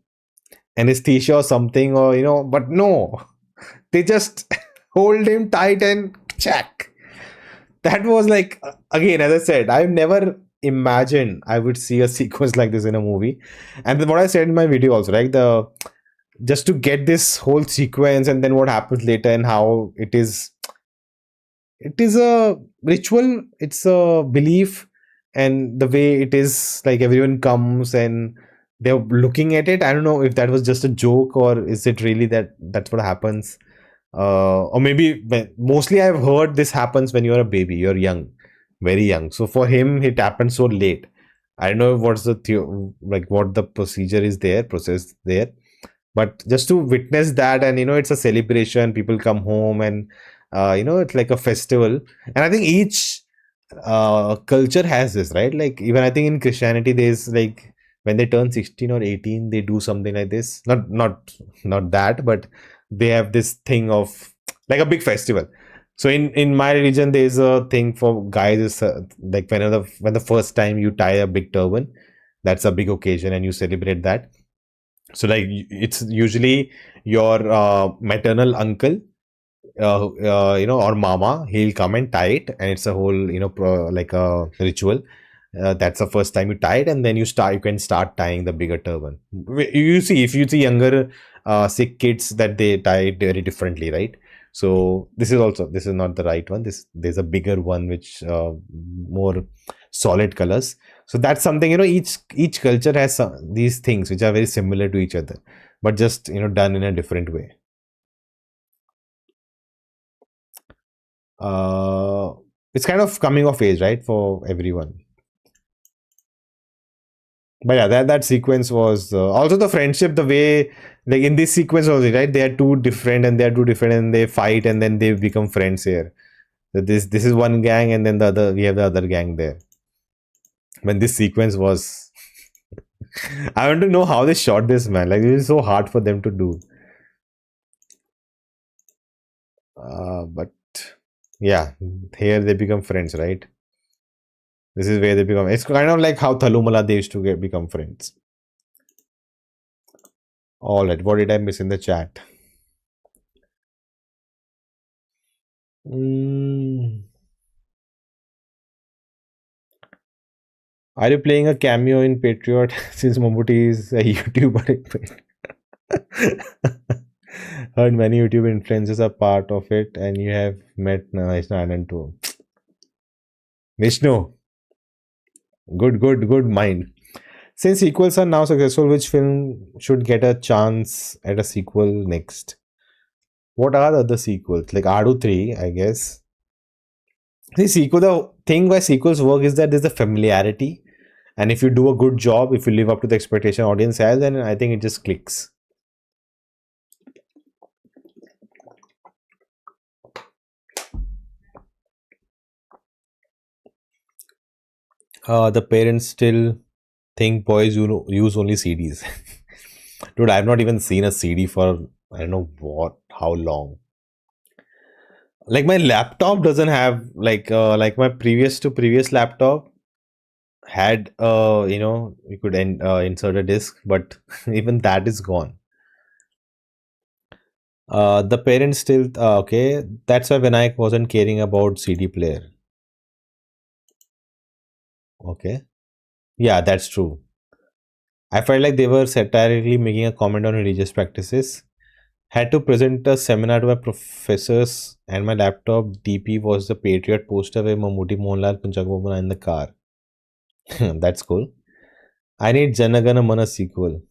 Speaker 1: anesthesia or something, or but no, they just hold him tight and check. That was like, again, as I said, I've never imagined I would see a sequence like this in a movie. And then what I said in my video also, right, the just to get this whole sequence, and then what happens later, and how it is a ritual, it's a belief, and the way it is, like everyone comes and they're looking at it. I don't know if that was just a joke, or is it really that's what happens. Or maybe mostly I've heard this happens when you're a baby, you're young, very young. So for him it happened so late. I don't know what's like what the process there, but just to witness that, and it's a celebration, people come home, and it's like a festival. And I think each culture has this, right? Like even I think in Christianity there's like when they turn 16 or 18, they do something like this. Not that, but they have this thing of like a big festival. So in my religion, there's a thing for guys is like when the first time you tie a big turban, that's a big occasion and you celebrate that. So like it's usually your maternal uncle, or mama, he'll come and tie it, and it's a whole, like a ritual. That's the first time you tie it, and then you can start tying the bigger turban. You see, if you see younger Sikh kids, that they tie it very differently, right? So this is not the right one. There's a bigger one which more solid colors. So that's something, each culture has these things which are very similar to each other, but just done in a different way. uh it's kind of coming of age, right, for everyone. But yeah, that sequence was also the friendship, the way, like in this sequence also, right, they are two different, and they fight, and then they become friends here. So this is one gang, and then we have the other gang there. When this sequence was I want to know how they shot this, man. Like, it is so hard for them to do. But yeah, here they become friends, right? This is where they become. It's kind of like how Thalumala, they used to become friends. All right, what did I miss in the chat? Are you playing a cameo in Patriot since Mammootty is a YouTuber? Heard many YouTube influencers are part of it, and you have met Vishnu Anand too. Vishnu, good mind. Since sequels are now successful, which film should get a chance at a sequel next? What are the other sequels? Like Adu 3, I guess. The thing why sequels work is that there's a familiarity. And if you do a good job, if you live up to the expectation audience has, then I think it just clicks. The parents still think boys use only CDs. Dude, I've not even seen a CD for I don't know how long. Like my laptop doesn't have like my previous laptop had you could insert a disc, but even that is gone. The parents still okay. That's why Vinayak wasn't caring about CD player. Okay, yeah, that's true. I felt like they were satirically making a comment on religious practices. Had to present a seminar to my professors, and my laptop DP was the Patriot poster where Mammootty, Mohanlal, Punchak in the car. That's cool. I need Janagana Mana sequel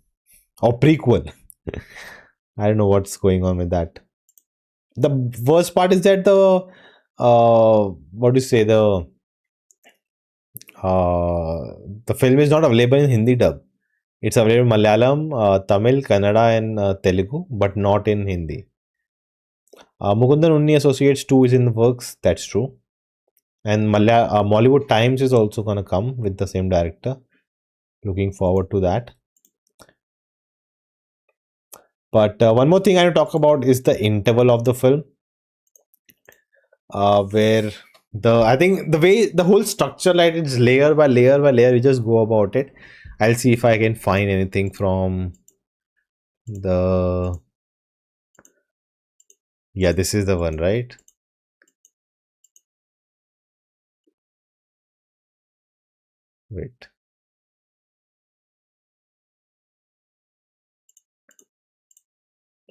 Speaker 1: or prequel. I don't know what's going on with that. The worst part is that what do you say, the film is not available in Hindi dub. It's available in Malayalam, Tamil, Kannada, and Telugu, but not in Hindi. Mukundan Unni Associates 2 is in the works. That's true. And Mollywood Times is also gonna come with the same director. Looking forward to that. But one more thing I want to talk about is the interval of the film, where I think the way the whole structure, like it's layer by layer by layer, we just go about it. I'll see if I can find anything from the. Yeah, this is the one, right? Wait.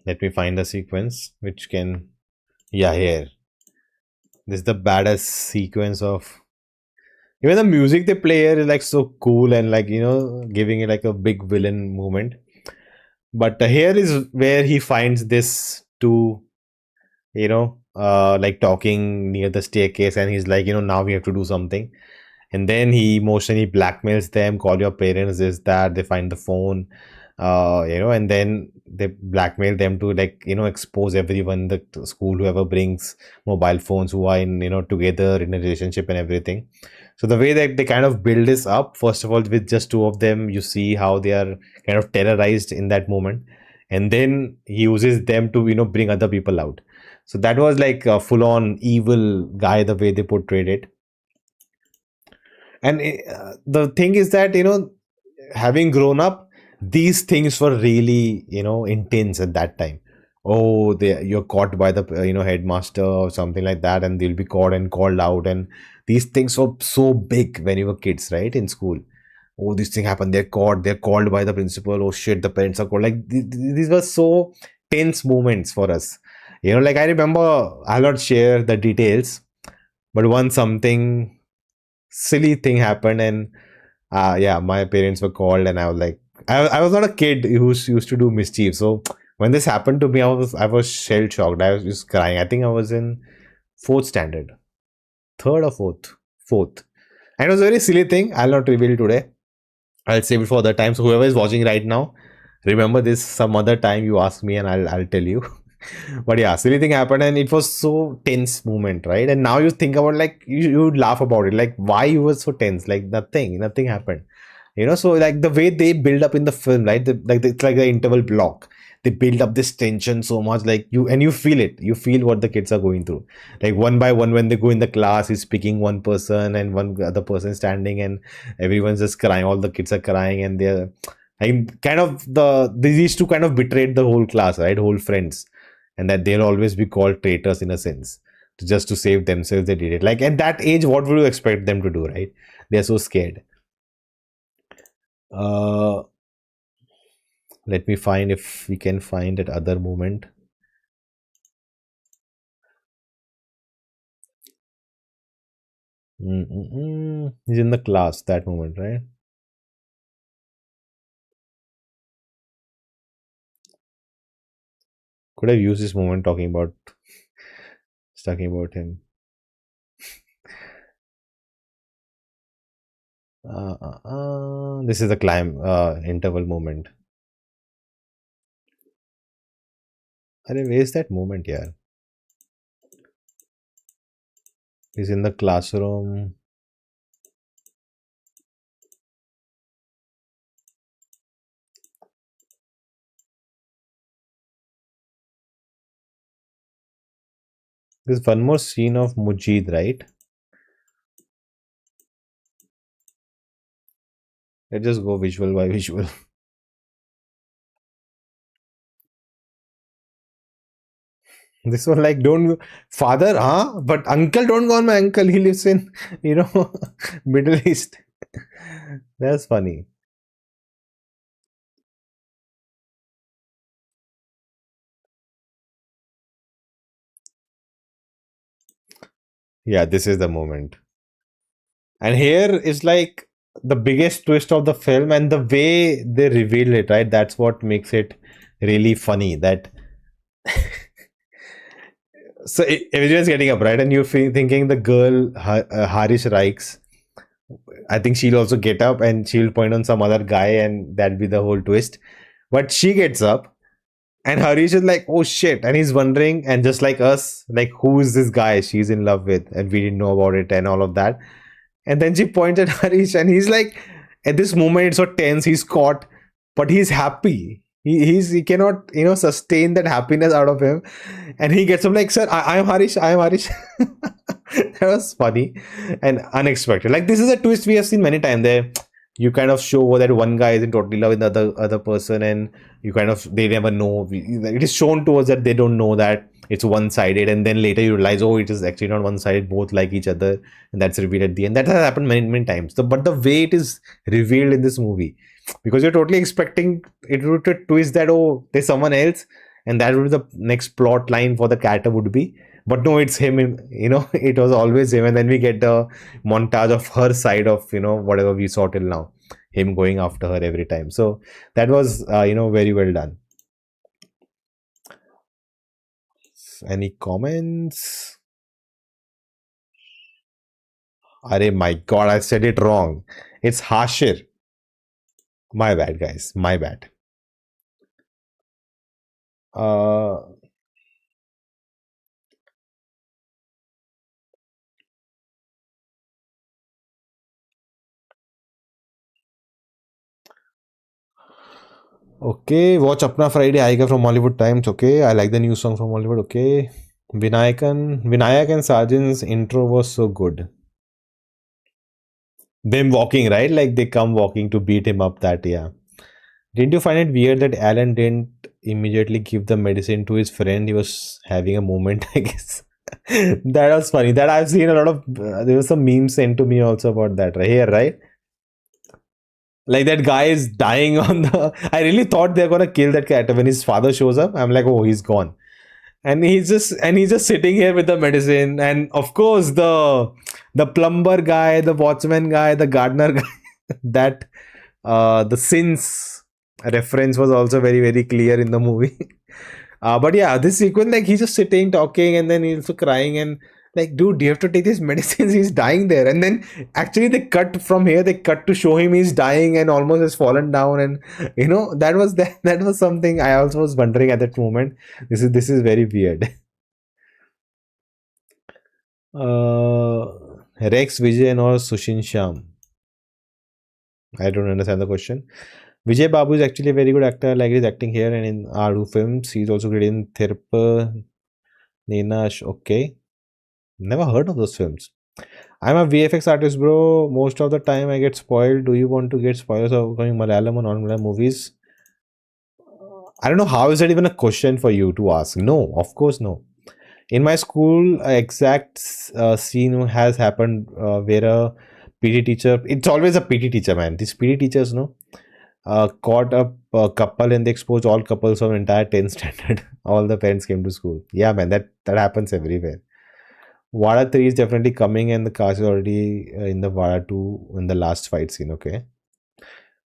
Speaker 1: Let me find the sequence which can. Yeah, here. This is the baddest sequence of. Even the music they play here is like so cool and like, giving it like a big villain moment. But here is where he finds this two, like talking near the staircase, and he's like, now we have to do something. And then he emotionally blackmails them, call your parents, this, that, they find the phone, and then they blackmail them to, like, expose everyone, the school, whoever brings mobile phones, who are in, together in a relationship and everything. So the way that they kind of build this up, first of all, with just two of them, you see how they are kind of terrorized in that moment, and then he uses them to, bring other people out. So that was like a full-on evil guy, the way they portrayed it. And the thing is that, having grown up, these things were really, intense at that time. Oh, you're caught by the, headmaster or something like that, and they'll be caught and called out. And these things were so big when you were kids, right, in school. Oh, this thing happened. They're caught. They're called by the principal. Oh shit, the parents are called. Like these were so tense moments for us. Like I remember, I'll not share the details, but once something silly thing happened, and yeah, my parents were called, and I was like, I was not a kid who used to do mischief. So when this happened to me, I was shell shocked. I was just crying. I think I was in fourth standard, third or fourth, and it was a very silly thing. I'll not reveal today. I'll save it for other time. So whoever is watching right now, remember this some other time. You ask me, and I'll tell you. But yeah, silly thing happened, and it was so tense moment, right? And now you think about, like, you laugh about it, like why you were so tense, like nothing happened. So like the way they build up in the film, right? It's like the interval block. They build up this tension so much, like you feel it. You feel what the kids are going through. Like one by one, when they go in the class, he's picking one person and one other person standing, and everyone's just crying. All the kids are crying, and they're, I kind of, these two kind of betrayed the whole class, right? Whole friends, and that they'll always be called traitors in a sense, just to save themselves. They did it. Like at that age, what would you expect them to do, right? They're so scared. Uh, Let me find if we can find that other moment. He's in the class, that moment, right? Could have used this moment talking about him. This is the interval moment. Where's that moment? Yeah, he's in the classroom. There's one more scene of Mujid, right? Let's just go visual by visual. This one, like, don't, father, huh? But uncle, don't call my uncle. He lives in, Middle East. That's funny. Yeah, this is the moment. And here is like the biggest twist of the film, and the way they reveal it, right? That's what makes it really funny. That so everyone's getting up, right? And you're thinking the girl, Harish Rikes, I think she'll also get up and she'll point on some other guy, and that'll be the whole twist. But she gets up, and Harish is like, oh shit. And he's wondering, and just like us, like, who is this guy she's in love with? And we didn't know about it and all of that. And then she points at Harish, and he's like, at this moment, it's so tense. He's caught, but he's happy. He cannot, sustain that happiness out of him. And he gets up like, sir, I am Harish. I am Harish. That was funny and unexpected. Like, this is a twist we have seen many times. There, you kind of show that one guy is in totally love with the other person, and you kind of, they never know. It is shown to us that they don't know that it's one sided, and then later you realize, oh, it is actually not one sided. Both like each other, and that's revealed at the end. That has happened many times. But the way it is revealed in this movie, because you're totally expecting it to twist that, oh, there's someone else, and that would be the next plot line for the character would be. But no, it's him. It was always him, and then we get the montage of her side of, whatever we saw till now, him going after her every time. So that was, very well done. Any comments? Arey, my god, I said it wrong. It's Hashir. My bad, guys. My bad. Uh, okay, watch Apna Friday Aega from Hollywood Times. Okay, I like the new song from Hollywood. Okay, Vinayak and Sajin's intro was so good. Them walking, right? Like they come walking to beat him up. That, yeah. Didn't you find it weird that Alan didn't immediately give the medicine to his friend? He was having a moment, I guess. That was funny. That I've seen a lot of. There was some memes sent to me also about that. Right here, right? Like that guy is dying on the. I really thought they're gonna kill that character when his father shows up. I'm like, oh, he's gone, and he's just sitting here with the medicine, and of course the plumber guy, the watchman guy, the gardener guy. That the sins reference was also very very clear in the movie. But yeah, this sequence, like he's just sitting talking and then he's also crying and like, dude, do you have to take these medicines? He's dying there. And then actually they cut from here, they cut to show him he's dying and almost has fallen down. And that was that was something I also was wondering at that moment. This is very weird. Uh, Rex Vijay or Sushin Sham. I don't understand the question. Vijay Babu is actually a very good actor. I like his acting here and in Adu films. He's also great in Thirpa, Nena. Okay. Never heard of those films. I'm a VFX artist, bro. Most of the time I get spoiled. Do you want to get spoilers of going Malayalam or non-Malayalam movies? I don't know how is that even a question for you to ask. No, of course no. In my school, a exact scene has happened where a PT teacher. It's always a PT teacher, man. These PT teachers, no, caught up a couple and they exposed all couples from entire 10th standard. All the parents came to school. Yeah, man, that happens everywhere. Vaazha 3 is definitely coming, and the cast is already in the Vaazha 2 in the last fight scene, okay?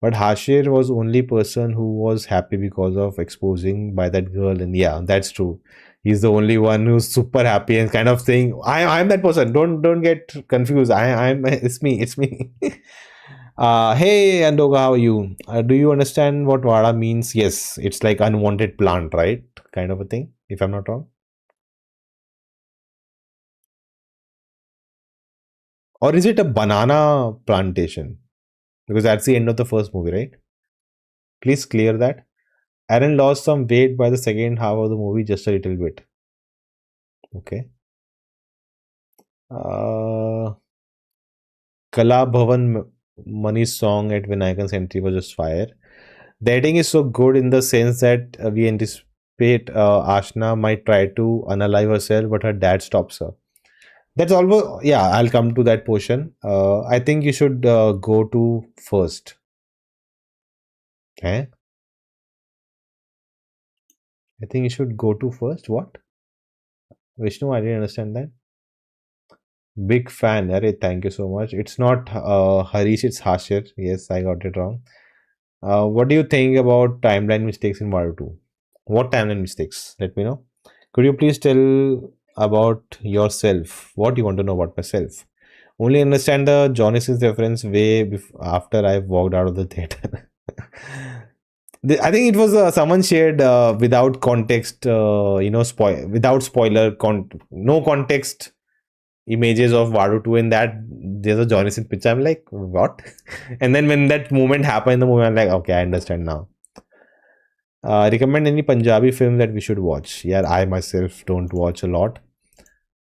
Speaker 1: But Hashir was only person who was happy because of exposing by that girl, and yeah, that's true. He's the only one who's super happy and kind of saying, I'm that person. Don't get confused. I'm it's me. Hey Andoga, how are you? Do you understand what Vada means? Yes, it's like unwanted plant, right? Kind of a thing, if I'm not wrong. Or is it a banana plantation? Because that's the end of the first movie, right? Please clear that. Aaron lost some weight by the second half of the movie, just a little bit. Okay. Uh, Kala Bhavan Mani's song at Vinayakan's entry was just fire. The editing is so good in the sense that we anticipate Ashna might try to unalive herself, but her dad stops her. That's almost, yeah, I'll come to that portion. I think you should go to first. Eh? I think you should go to first. What? Vishnu, I didn't understand that. Big fan. Arey, thank you so much. It's not Harish, it's Hashir. Yes, I got it wrong. What do you think about timeline mistakes in Mario 2? What timeline mistakes? Let me know. Could you please tell about yourself? What do you want to know about myself? Only understand the Johnny's reference after I've walked out of the theater. I think it was someone shared without context, without spoiler, no context images of Vadu 2 in that there's a Johnny Sins picture. I'm like, what? And then when that moment happened in the movie, I'm like, okay, I understand now. Recommend any Punjabi film that we should watch? Yeah, I myself don't watch a lot.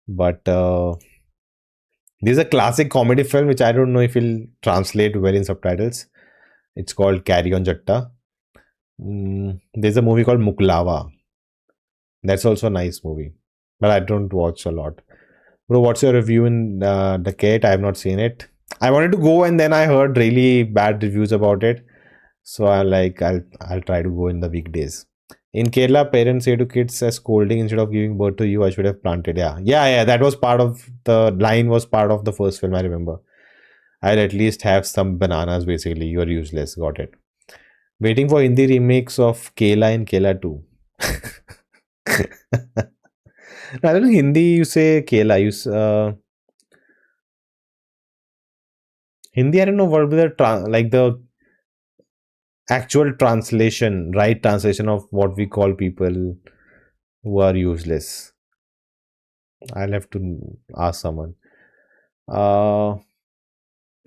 Speaker 1: But there's a classic comedy film which I don't know if it'll translate well in subtitles. It's called Carry On Jatta. There's a movie called Muklava. That's also a nice movie. But I don't watch a lot. Bro, what's your review in The Cat? I have not seen it. I wanted to go and then I heard really bad reviews about it. So I'll try to go in the weekdays. In Kerala, parents say to kids as scolding instead of giving birth to you, I should have planted. Yeah. That was part of the line was part of the first film. I remember. I'll at least have some bananas. Basically, you're useless. Got it. Waiting for Hindi remakes of Kela and Kela 2. I don't know Hindi. You say Kela. Hindi. I don't know what the like the actual translation, right translation of what we call people. who are useless. I'll have to ask someone. Uh,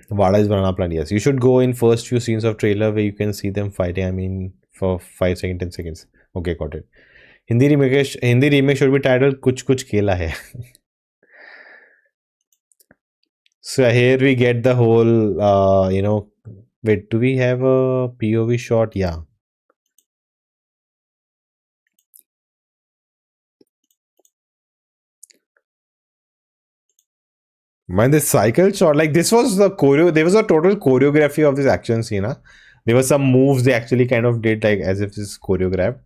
Speaker 1: Vada is Banana Plant. Yes, you should go in first few scenes of trailer where you can see them fighting. I mean, for 5 seconds, 10 seconds. Okay, got it. Hindi remake should be titled "Kuch Kuch Kela Hai." So here we get the whole. Wait, do we have a POV shot? Yeah. Man, this cycle shot, like this was the choreo. There was a total choreography of this action scene. Huh? There were some moves they actually kind of did, like as if this choreographed,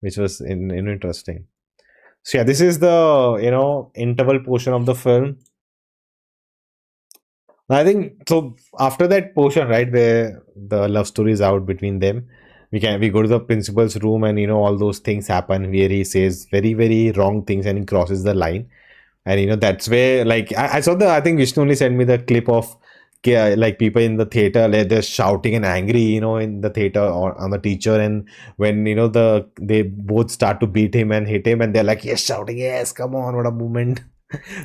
Speaker 1: which was interesting. So yeah, this is the interval portion of the film. I think so. After that portion, right, where the love story is out between them, we go to the principal's room, and all those things happen where he says very very wrong things and he crosses the line. And that's where, like, I saw I think Vishnu only sent me the clip of like people in the theater, like they're shouting and angry, in the theater or on the teacher. And when they both start to beat him and hit him, and they're like, yes, shouting, yes, come on, what a moment.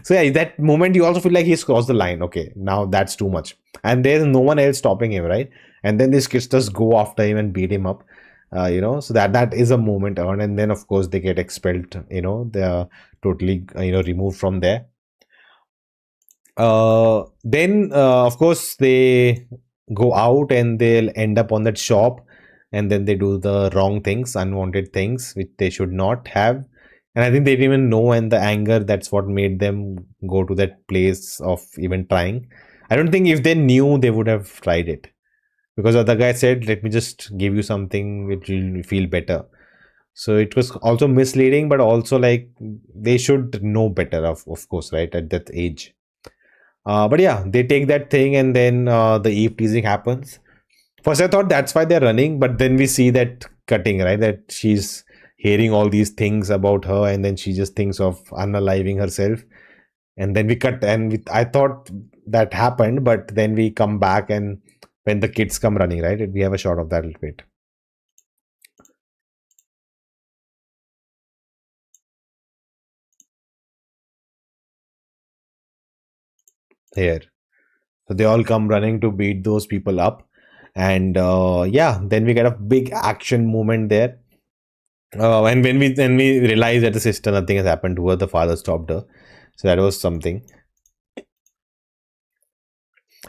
Speaker 1: So yeah, that moment you also feel like he's crossed the line. Okay, now that's too much, and there's no one else stopping him, right? And then these kids just go after him and beat him up. So that is a moment earned, and then of course they get expelled. They're totally removed from there. Then of course they go out and they'll end up on that shop, and then they do the wrong things, unwanted things which they should not have. And I think they didn't even know, and the anger, that's what made them go to that place of even trying. I don't think if they knew they would have tried it, because the other guy said, let me just give you something which will feel better. So it was also misleading, but also like they should know better, of course, right, at that age. But yeah, they take that thing, and then the Eve teasing happens. First, I thought that's why they're running, but then we see that cutting, right? That she's hearing all these things about her, and then she just thinks of unaliving herself. And then we cut, and I thought that happened, but then we come back, and when the kids come running, right? We have a shot of that a little bit here. So they all come running to beat those people up. And yeah, then we get a big action moment there. And when we realize that the sister, nothing has happened to her, the father stopped her. So that was something.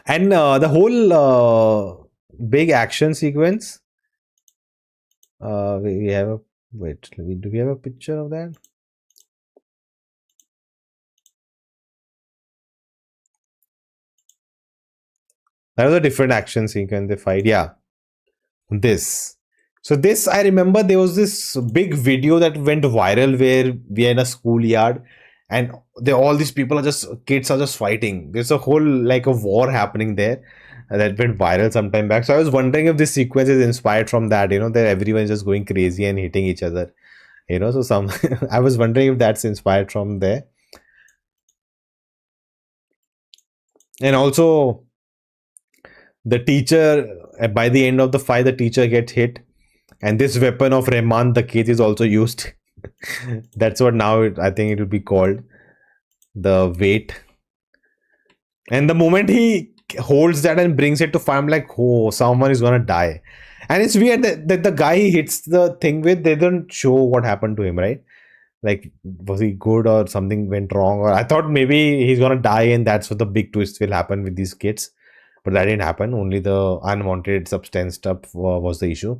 Speaker 1: And the whole big action sequence. We have a wait. Do we have a picture of that? That was a different action sequence. They fight. Yeah, this. So this, I remember there was this big video that went viral where we are in a schoolyard, and all these people are just kids are just fighting. There's a whole like a war happening there that went viral some time back. So I was wondering if this sequence is inspired from that. That everyone is just going crazy and hitting each other. So some I was wondering if that's inspired from there. And also the teacher, by the end of the fight, the teacher gets hit, and this weapon of Rahman the cage is also used. That's what now I think it will be called, the weight. And the moment he holds that and brings it to fire, I'm like, oh, someone is gonna die. And it's weird that the guy he hits the thing with, they don't show what happened to him, right? Like, was he good or something went wrong? Or I thought maybe he's gonna die, and that's what the big twist will happen with these kids. But that didn't happen. Only the unwanted substance stuff was the issue.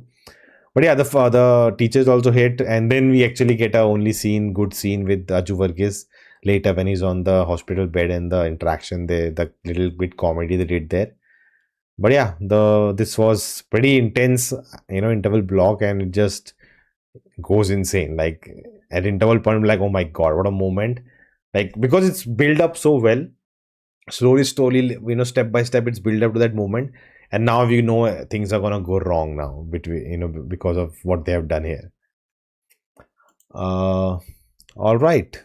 Speaker 1: But yeah, the teachers also hit, and then we actually get a only good scene with Aju Varghese later when he's on the hospital bed, and the interaction there, the little bit comedy they did there. But yeah, this was pretty intense, interval block, and it just goes insane. Like at interval point, I'm like, oh my god, what a moment! Like because it's built up so well, slowly, step by step, it's built up to that moment, and now we know things are gonna go wrong now between because of what they have done here. All right.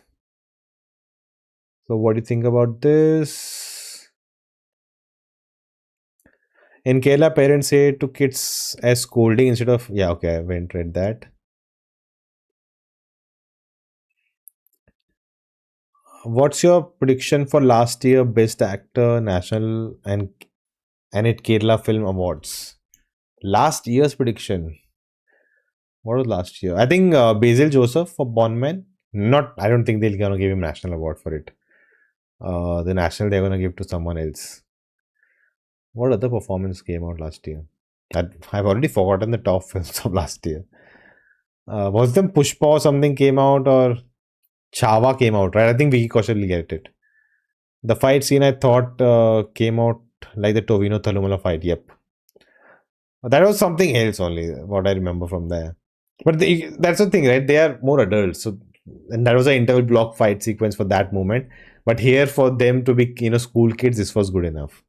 Speaker 1: So what do you think about this? In Kerala, parents say to kids as scolding instead of, yeah, okay, I went read that. What's your prediction for last year Best Actor National and it Kerala Film Awards? Last year's prediction. What was last year? I think Basil Joseph for Bondman. Not. I don't think they're gonna give him national award for it. The national they're gonna give to someone else. What other performance came out last year? I've already forgotten the top films of last year. Was them Pushpa or something came out or Chava came out, right? I think Vicky Kaushal will get it. The fight scene I thought came out like the Tovino Thalumala fight. Yep. That was something else only, what I remember from there. But that's the thing, right? They are more adults. So, and that was an interval block fight sequence for that moment. But here, for them to be, school kids, this was good enough.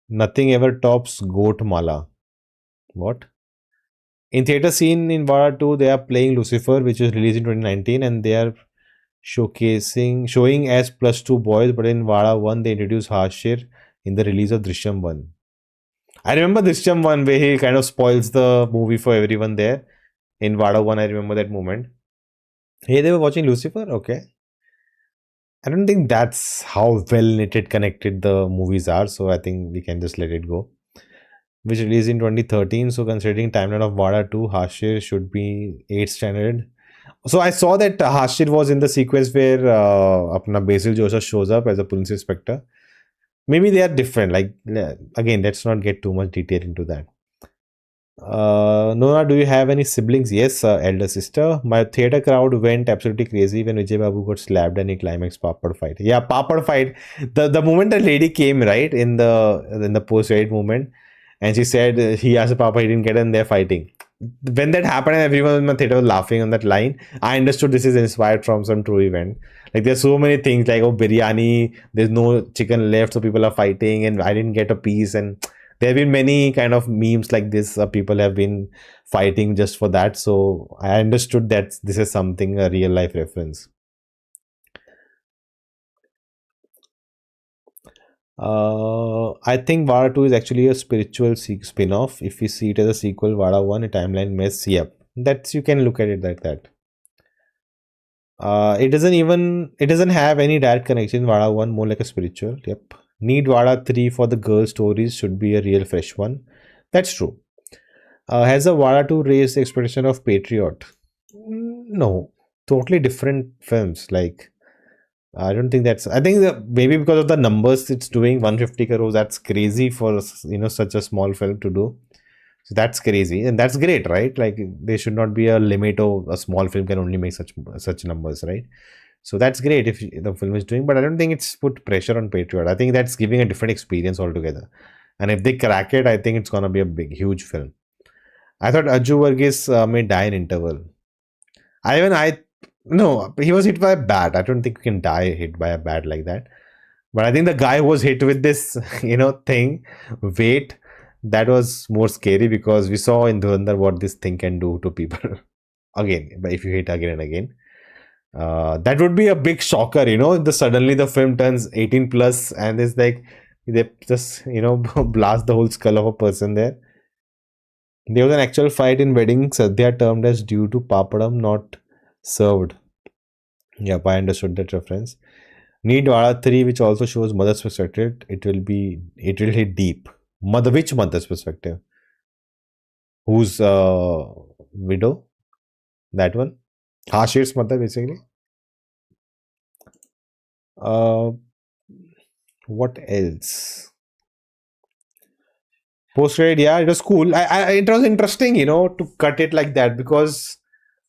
Speaker 1: Nothing ever tops Goat Mala. What? In theater scene in Vaazha II, they are playing Lucifer, which was released in 2019, and they are showing as plus two boys. But in Vaazha 1, they introduce Hashir in the release of Drishyam 1. I remember Drishyam 1 where he kind of spoils the movie for everyone there. In Vaazha 1, I remember that moment. Hey, they were watching Lucifer? Okay. I don't think that's how well knitted connected the movies are, so I think we can just let it go. Which released in 2013, so considering timeline of Vaazha 2, Hashir should be 8th standard. So I saw that Hashir was in the sequence where Apna Basil Joseph shows up as a police inspector. Maybe they are different. Like, again, let's not get too much detail into that. Nona, do you have any siblings? Yes, elder sister. My theater crowd went absolutely crazy when Vijay Babu got slapped and he climax papad fight. Yeah, papad fight. The moment the lady came right in the post credit moment, and she said he asked Papa, he didn't get in there fighting. When that happened and everyone in the theater was laughing on that line, I understood this is inspired from some true event. Like there's so many things like biryani, there's no chicken left, so people are fighting, and I didn't get a piece. And there have been many kind of memes like this. People have been fighting just for that. So I understood that this is something a real life reference. I think Vada 2 is actually a spiritual spin off. If we see it as a sequel, Vada 1, a timeline mess, yep. That's you can look at it like that. It doesn't have any direct connection. Vada 1 more like a spiritual. Yep. Need Vada 3 for the girl stories should be a real fresh one. That's true. Has a Vada 2 raised the expectation of Patriot? No. Totally different films. Like I don't think that's. I think that maybe because of the numbers it's doing 150 crores. That's crazy for such a small film to do. So that's crazy, and that's great, right? Like there should not be a limit of a small film can only make such numbers, right? So that's great if the film is doing, but I don't think it's put pressure on Patriot. I think that's giving a different experience altogether. And if they crack it, I think it's gonna be a big, huge film. I thought Aju Varghese may die in interval. I no, he was hit by a bat. I don't think you can die hit by a bat like that. But I think the guy who was hit with this, thing, weight, that was more scary because we saw in Dhurandhar what this thing can do to people. Again, but if you hit again and again, that would be a big shocker. Suddenly the film turns 18 plus and it's like they just blast the whole skull of a person there. There was an actual fight in weddings. They are termed as due to papadam not served. Yep, I understood that reference. Need Vada 3, which also shows mother's perspective. It will hit deep. Which mother's perspective? Who's widow? That one? Hashir's mother, basically. Uh, what else? Post credit, yeah, it was cool. It was interesting, to cut it like that because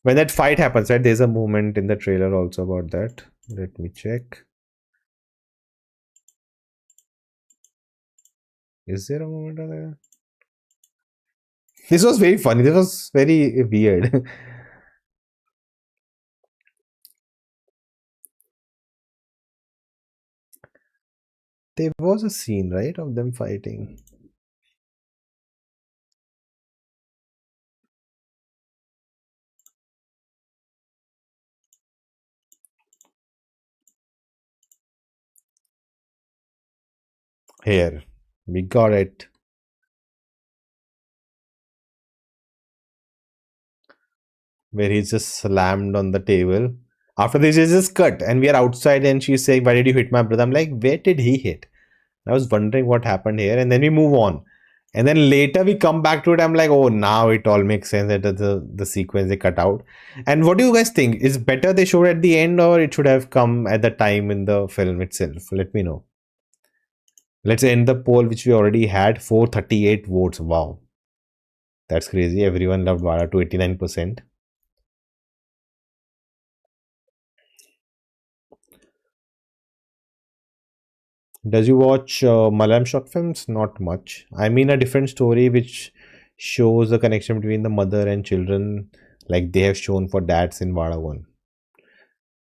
Speaker 1: when that fight happens, right? There's a moment in the trailer also about that. Let me check. Is there a moment there? This was very funny. This was very weird. There was a scene, right, of them fighting. Here, we got it. Where he's just slammed on the table. After this is just cut, and we are outside, and she's saying, "Why did you hit my brother?" I'm like, where did he hit? I was wondering what happened here, and then we move on. And then later we come back to it. I'm like, oh, now it all makes sense that the sequence they cut out. And what do you guys think? Is better they showed at the end, or it should have come at the time in the film itself? Let me know. Let's end the poll, which we already had 438 votes. Wow, that's crazy. Everyone loved Vaazha to 89%. Does you watch Malayalam short films? Not much. I mean, a different story which shows the connection between the mother and children, like they have shown for dads in Vada 1.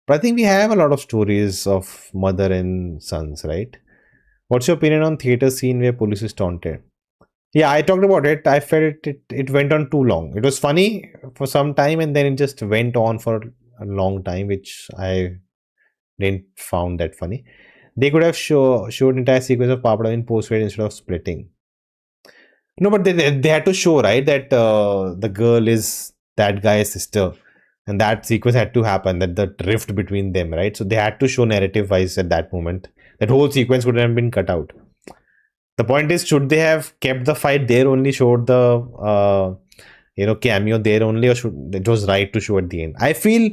Speaker 1: But I think we have a lot of stories of mother and sons, right? What's your opinion on theater scene where police is taunted? Yeah, I talked about it. I felt it went on too long. It was funny for some time, and then it just went on for a long time, which I didn't found that funny. They could have showed entire sequence of Papada in post credit instead of splitting. No, but they had to show, right, that the girl is that guy's sister, and that sequence had to happen, that the rift between them, right? So they had to show narrative wise at that moment. That whole sequence would have been cut out. The point is, should they have kept the fight there only, showed the cameo there only, or should it was right to show at the end? I feel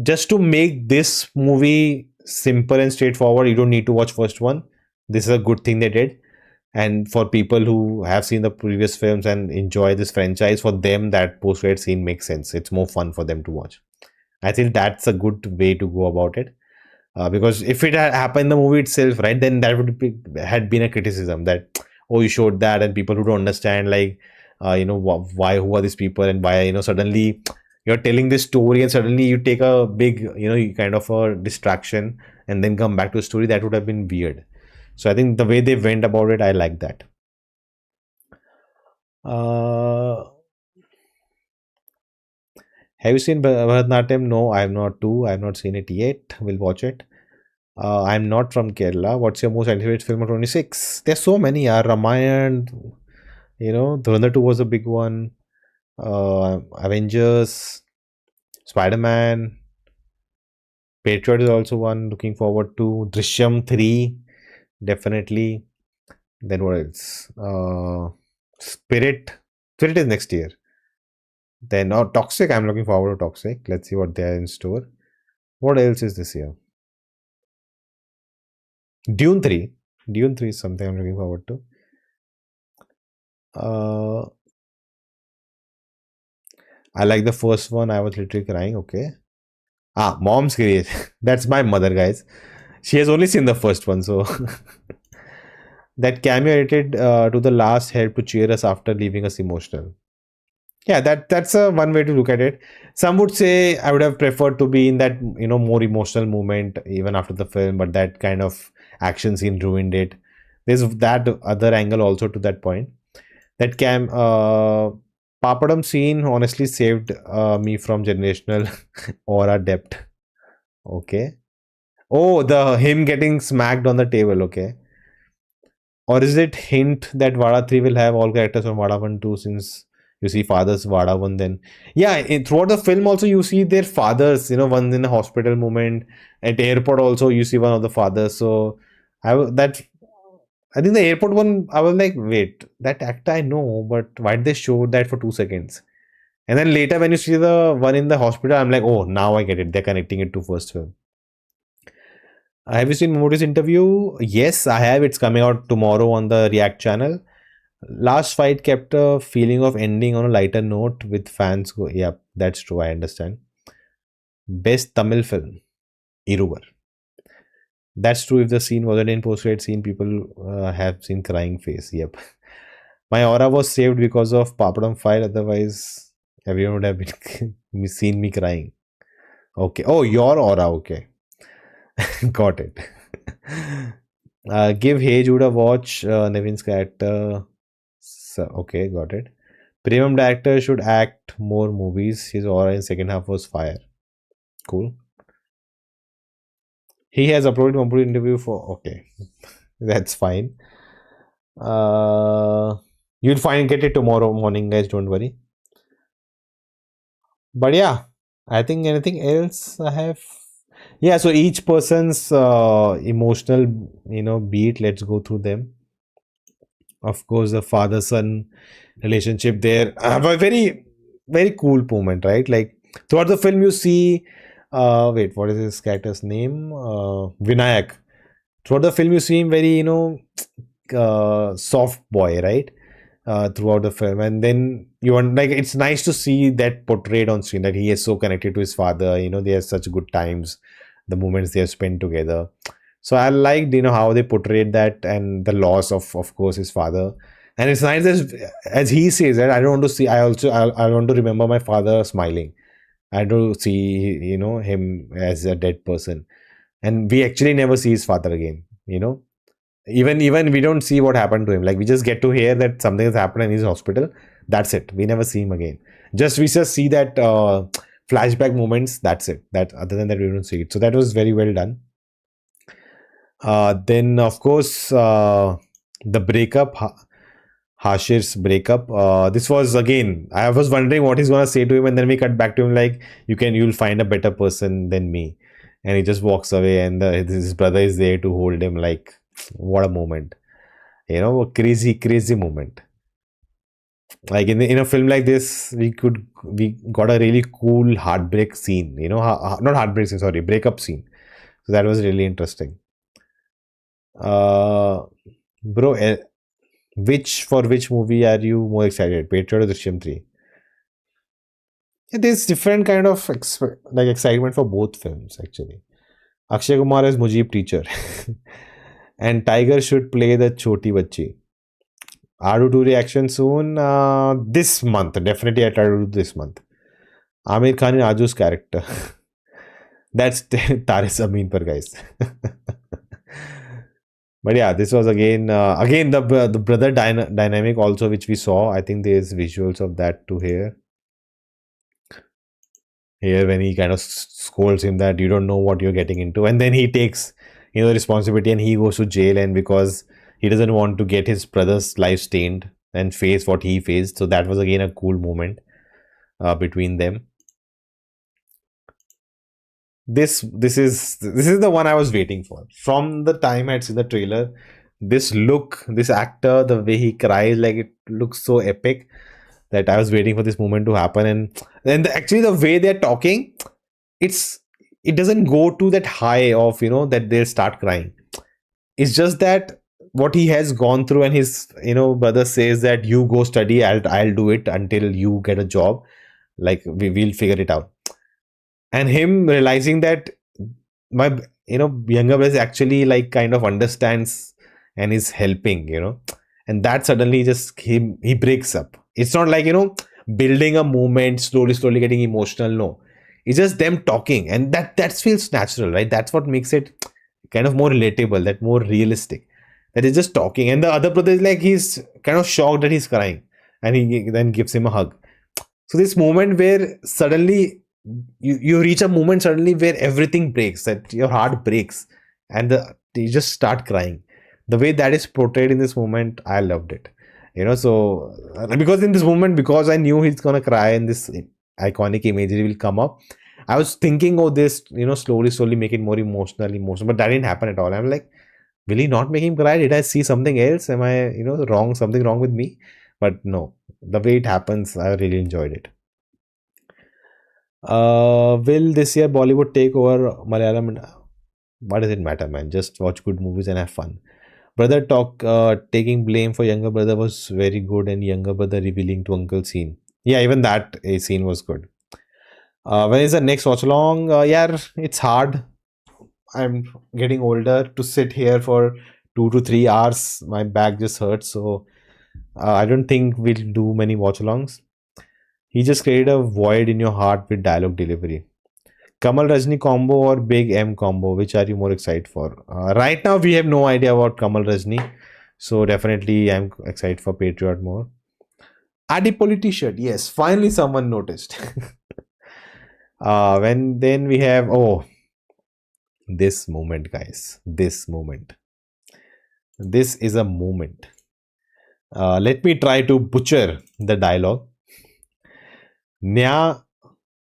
Speaker 1: just to make this movie simple and straightforward, you don't need to watch first one. This is a good thing they did, and for people who have seen the previous films and enjoy this franchise, for them that post-credit scene makes sense. It's more fun for them to watch. I think that's a good way to go about it. Because if it had happened in the movie itself, right, then that would be had been a criticism that, oh, you showed that, and people who don't understand, like, why, who are these people, and why, suddenly you're telling this story, and suddenly you take a big, kind of a distraction, and then come back to a story. That would have been weird. So I think the way they went about it, I like that. Have you seen Bharatanatyam? No, I have not too. I have not seen it yet. We'll watch it. I'm not from Kerala. What's your most anticipated film of 26? There's so many. Ramayan, Dhurandhar 2 was a big one. Avengers, Spider-Man, Patriot is also one. Looking forward to Drishyam 3, definitely. Then what else? Spirit. Spirit is next year. Then Toxic. I'm looking forward to Toxic. Let's see what they are in store. What else is this year? Dune 3. Dune 3 is something I'm looking forward to. I like the first one. I was literally crying. Okay. Mom's Grave. That's my mother, guys. She has only seen the first one, so that cameo edited to the last help to cheer us after leaving us emotional. Yeah, that's a one way to look at it. Some would say I would have preferred to be in that more emotional moment even after the film, but that kind of action scene ruined it. There's that other angle also to that point. That Papadam scene honestly saved me from generational aura depth. Okay. Oh, the him getting smacked on the table. Okay. Or is it hint that Vada 3 will have all characters from Vada 1 2, since you see fathers Vada 1 then? Yeah, throughout the film also you see their fathers, one in a hospital moment. At the airport also you see one of the fathers. So I think the airport one, I was like, wait, that actor I know, but why did they show that for 2 seconds? And then later when you see the one in the hospital, I'm like, oh, now I get it. They're connecting it to first film. Have you seen Modi's interview? Yes, I have. It's coming out tomorrow on the React channel. Last fight kept a feeling of ending on a lighter note with fans go, yeah, that's true. I understand. Best Tamil film, Iruvar. That's true. If the scene wasn't in post-credit scene, people have seen crying face. Yep. My aura was saved because of Papadam fight. Otherwise, everyone would have been seen me crying. Okay. Oh, your aura. Okay. Got it. Give Hey Jude a watch. Nevin's character. So, okay, got it. Premium director should act more movies. His aura in second half was fire. Cool. He has uploaded complete interview for. Okay, that's fine. You'll get it tomorrow morning, guys. Don't worry. But yeah, I think anything else I have. Yeah, so each person's emotional, beat. Let's go through them. Of course, the father-son relationship there, a very, very cool moment, right? Like throughout the film, you see, wait, what is his character's name? Vinayak. Throughout the film, you see him very, soft boy, right? Throughout the film, and then you want, like, it's nice to see that portrayed on screen, that he is so connected to his father. They have such good times, the moments they have spent together. So I liked, how they portrayed that, and the loss of course, his father. And it's nice, as he says that, I don't want to see. I want to remember my father smiling. I don't see, him as a dead person. And we actually never see his father again. Even we don't see what happened to him. Like, we just get to hear that something has happened in his hospital. That's it. We never see him again. We just see that flashback moments. That's it. That Other than that, we don't see it. So that was very well done. Then, of course, the breakup, Hashir's breakup. This was, again, I was wondering what he's gonna say to him, and then we cut back to him like, you'll find a better person than me, and he just walks away, and his brother is there to hold him. Like, what a moment, a crazy, crazy moment. Like, in a film like this, we got a really cool heartbreak scene. Not heartbreak scene, sorry, breakup scene. So that was really interesting. Uh, Bro, which movie are you more excited? Patriot or Drishyam 3? Yeah, there's different kind of excitement for both films, actually. Akshay Kumar is Mujib teacher, and Tiger should play the Choti Bachi. Adu 2 reaction soon. This month, definitely I try to do this month. Amir Khan in Aju's character. That's Tare Zameen Par, guys. But yeah, this was again the brother dynamic also, which we saw. I think there's visuals of that too here. Here, when he kind of scolds him that you don't know what you're getting into, and then he takes responsibility, and he goes to jail, and because he doesn't want to get his brother's life stained and face what he faced. So that was again a cool moment between them. This is the one I was waiting for from the time I'd seen the trailer. This look, this actor, the way he cries, like, it looks so epic that I was waiting for this moment to happen. And then actually the way they're talking, it doesn't go to that high of that they'll start crying. It's just that what he has gone through, and his brother says that you go study, I'll do it until you get a job. Like, we'll figure it out. And him realizing that my younger brother actually, like, kind of understands and is helping, and that suddenly just he breaks up. It's not like building a movement, slowly getting emotional. No, it's just them talking, and that feels natural, right? That's what makes it kind of more relatable, that more realistic, that is just talking. And the other brother is like, he's kind of shocked that he's crying, and he then gives him a hug. So this moment where suddenly you reach a moment suddenly where everything breaks, that your heart breaks, and you just start crying. The way that is portrayed in this moment, I loved it. So because in this moment, because I knew he's gonna cry and this iconic imagery will come up, I was thinking, oh, this slowly make it more emotional, but that didn't happen at all. I'm like, will he not make him cry? Did I see something else? Am I wrong? Something wrong with me? But no, the way it happens, I really enjoyed it. Will this year Bollywood take over Malayalam? What does it matter, man? Just watch good movies and have fun. Brother talk, taking blame for younger brother was very good, and younger brother revealing to uncle scene. Yeah, even that scene was good. When is the next watch along? Yeah, it's hard. I'm getting older to sit here for 2 to 3 hours. My back just hurts, so I don't think we'll do many watch alongs. He just created a void in your heart with dialogue delivery. Kamal Rajni combo or Big M combo? Which are you more excited for? Right now, we have no idea about Kamal Rajni. So definitely, I'm excited for Patriot more. Adipoli t-shirt. Yes, finally someone noticed. When then we have, this moment, guys. This moment. This is a moment. Let me try to butcher the dialogue. Nya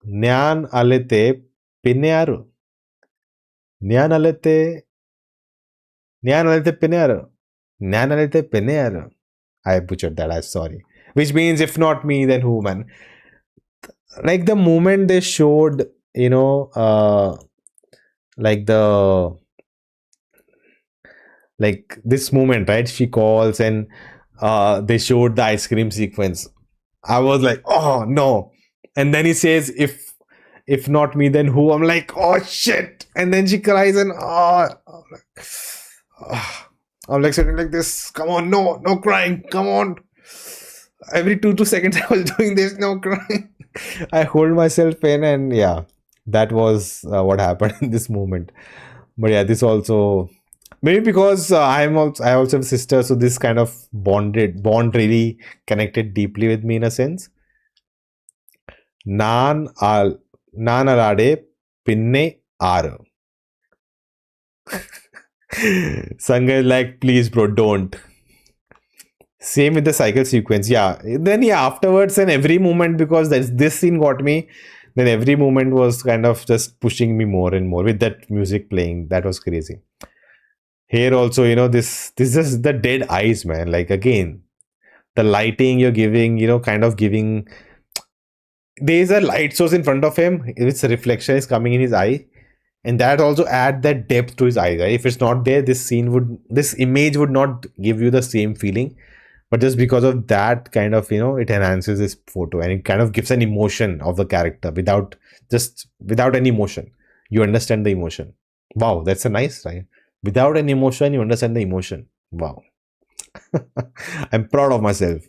Speaker 1: Nyan alete pinyaru. Nyan alete. Nyan alete pinyaru. Nyan alete pinyaru. I butchered that. I'm sorry. Which means if not me, then who, man? Like the moment they showed, like this moment, right? She calls and they showed the ice cream sequence. I was like, oh no. And then he says, if not me, then who? I'm like, oh shit. And then she cries and I'm like sitting like this. Come on, no crying. Come on. Every 2 seconds I was doing this, no crying. I hold myself in, and yeah, that was what happened in this moment. But yeah, this also maybe because I also have a sister, so this kind of bond really connected deeply with me in a sense. Nan alade pinne aaru. Sangha is like, please bro, don't. Same with the cycle sequence. Yeah. Then yeah, afterwards and every moment, because this scene got me, then every moment was kind of just pushing me more and more with that music playing. That was crazy. Here also, this is the dead eyes, man. Like again, the lighting you're giving, kind of giving. There's a light source in front of him, its reflection is coming in his eye, and that also add that depth to his eyes. Right? If it's not there, this image would not give you the same feeling. But just because of that kind of, it enhances this photo and it kind of gives an emotion of the character without any emotion. You understand the emotion. Wow, that's a nice, right? Without any emotion, you understand the emotion. Wow. I'm proud of myself.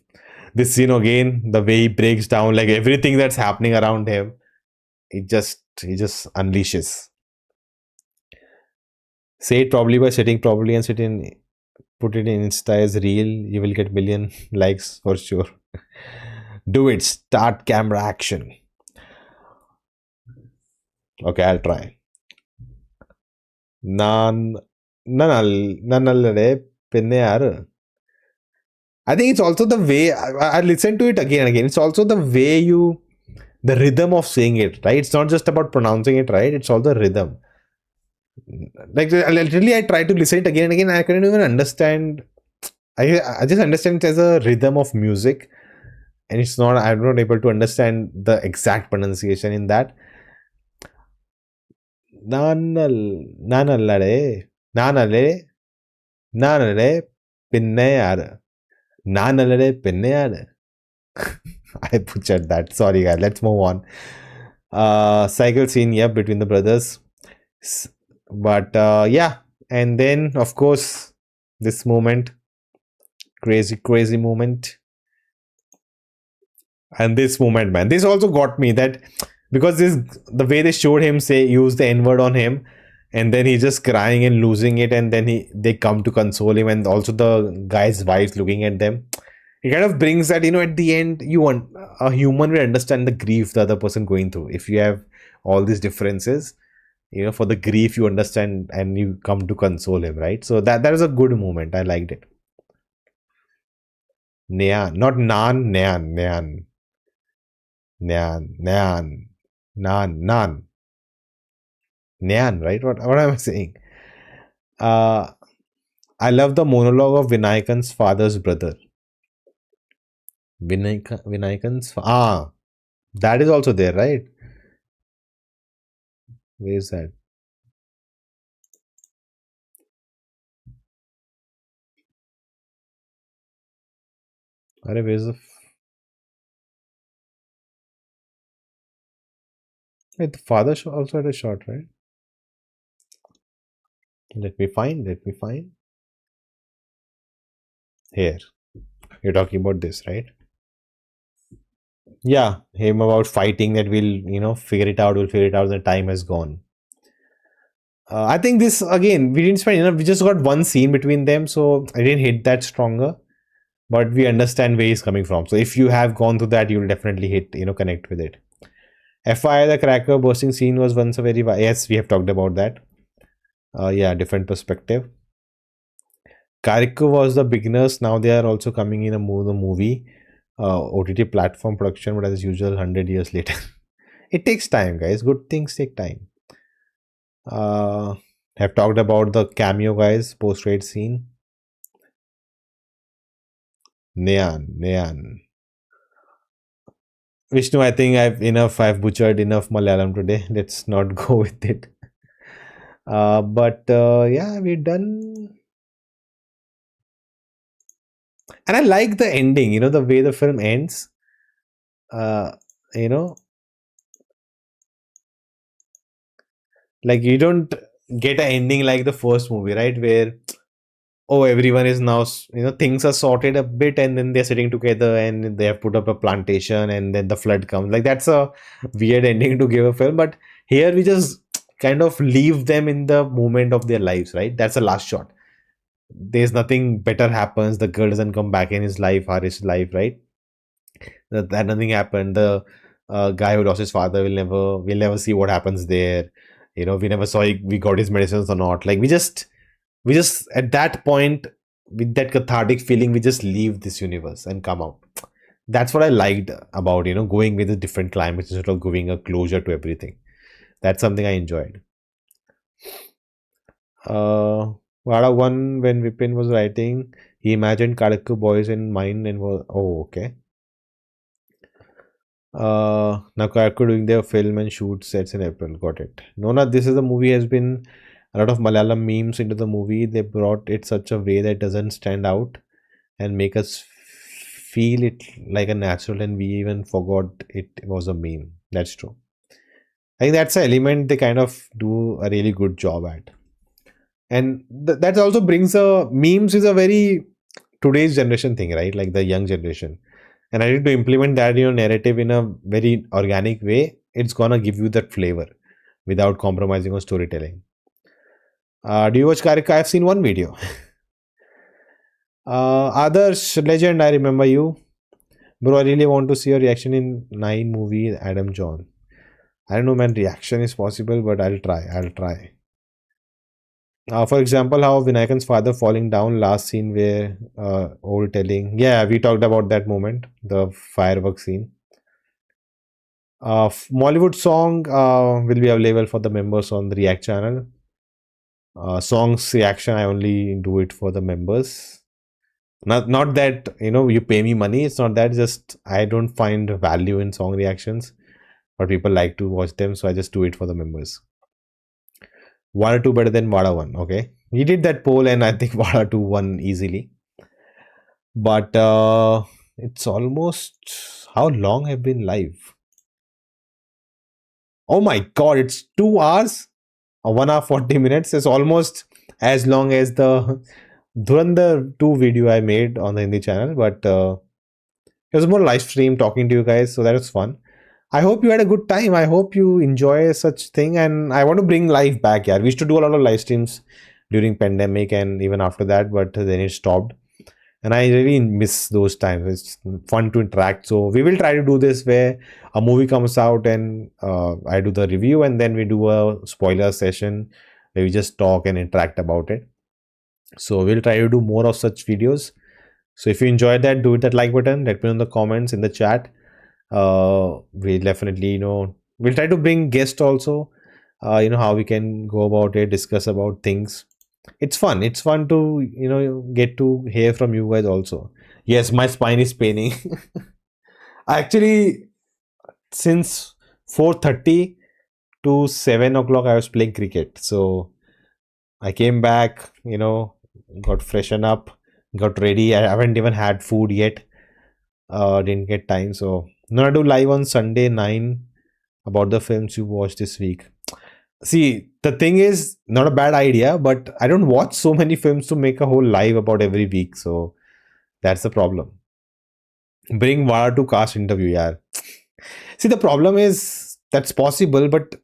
Speaker 1: This scene again, the way he breaks down, like everything that's happening around him, he just unleashes. Say it probably by sitting probably and put it in Insta as real. You will get million likes for sure. Do it. Start camera action. Okay, I'll try. Nanalade pinne. I think it's also the way I listen to it again and again. It's also the way the rhythm of saying it, right? It's not just about pronouncing it right. It's all the rhythm. Like literally, I try to listen it again and again. I couldn't even understand. I just understand it as a rhythm of music, and it's not. I'm not able to understand the exact pronunciation in that. Nanale pinne. I butchered that. Sorry, guys. Let's move on. Cycle scene, yeah, between the brothers. But yeah, and then of course this moment, crazy moment, and this moment, man, this also got me that because the way they showed him use the N-word on him, and then he's just crying and losing it, and then they come to console him, and also the guy's wife looking at them. It kind of brings that, at the end, a human will understand the grief the other person going through. If you have all these differences, for the grief you understand and you come to console him, right? So that is a good moment. I liked it. Nyan, not Nan, Nyan, Nyan. Nyan, Nyan, Nan. Nyan, right? What am I saying? I love the monologue of Vinayakan's father's brother. Vinayakan's that is also there, right? Where is that? Where's the wait, the father also had a shot, right? Let me find. Here. You're talking about this, right? Yeah, him about fighting that we'll figure it out. We'll figure it out. The time has gone. I think this again, we didn't spend enough. We just got one scene between them, so I didn't hit that stronger. But we understand where he's coming from. So if you have gone through that, you'll definitely connect with it. FI, the cracker bursting scene was once a very yes, we have talked about that. Yeah, different perspective. Kariku was the beginners. Now they are also coming in the movie. OTT platform production, but as usual, 100 years later. It takes time, guys. Good things take time. Uh, have talked about the cameo, guys. Post-trade scene. Neon. Vishnu, I think I've butchered enough Malayalam today. Let's not go with it. But yeah, we're done. And I like the ending, the way the film ends. Uh, you know, like you don't get an ending like the first movie, right? Where oh, everyone is now, things are sorted a bit, and then they're sitting together and they have put up a plantation, and then the flood comes. Like that's a weird ending to give a film, but here we just kind of leave them in the moment of their lives, right? That's the last shot. There's nothing better happens. The girl doesn't come back in his life, Harish's life, right? That nothing happened. The guy who lost his father we'll never see what happens there. We never saw we got his medicines or not. Like we just at that point, with that cathartic feeling, we just leave this universe and come out. That's what I liked about going with a different climate instead of giving a closure to everything. That's something I enjoyed. Vada one, when Vipin was writing, he imagined Kadakku boys in mind and was okay. Now Kadakku doing their film and shoot sets in April. Got it. Nona, this is the movie has been a lot of Malayalam memes into the movie. They brought it such a way that it doesn't stand out and make us feel it like a natural, and we even forgot it was a meme. That's true. I think that's an element they kind of do a really good job at. And that also brings memes is a very today's generation thing, right? Like the young generation. And I need to implement that narrative in a very organic way. It's gonna give you that flavor without compromising on storytelling. Do you watch Karika? I've seen one video. Others legend, I remember you. Bro, I really want to see your reaction in 9 movie Adam John. I don't know, man, reaction is possible, but I'll try. For example, how Vinayak's father falling down last scene where old telling. Yeah, we talked about that moment, the fireworks scene. Mollywood song will be available for the members on the React channel. Songs reaction, I only do it for the members. Not that you pay me money. It's not that. Just I don't find value in song reactions, but people like to watch them, so I just do it for the members. Vaazha 2 better than Vaazha 1. Okay, we did that poll, and I think Vaazha 2 won easily. But it's almost how long have been live? Oh my god, it's 2 hours. 1 hour 40 minutes is almost as long as the Dhurandhar 2 video I made on the Hindi channel, but it was more live stream talking to you guys, so that was fun. I hope you had a good time. I hope you enjoy such thing, and I want to bring live back. Yeah, we used to do a lot of live streams during pandemic and even after that, but then it stopped, and I really miss those times. It's fun to interact. So we will try to do this where a movie comes out and I do the review, and then we do a spoiler session where we just talk and interact about it. So we'll try to do more of such videos. So if you enjoyed that, do hit that like button. Let me know in the comments, in the chat. We'll definitely we'll try to bring guests also. How we can go about it, discuss about things. It's fun to get to hear from you guys also. Yes, my spine is paining. Actually, since 4:30 to 7 o'clock I was playing cricket, so I came back, got freshened up, got ready. I haven't even had food yet. Didn't get time. So I'm gonna do live on Sunday 9 about the films you watched this week. See, the thing is not a bad idea, but I don't watch so many films to make a whole live about every week. So that's the problem. Bring Vaazha to cast interview, yeah. See, the problem is that's possible, but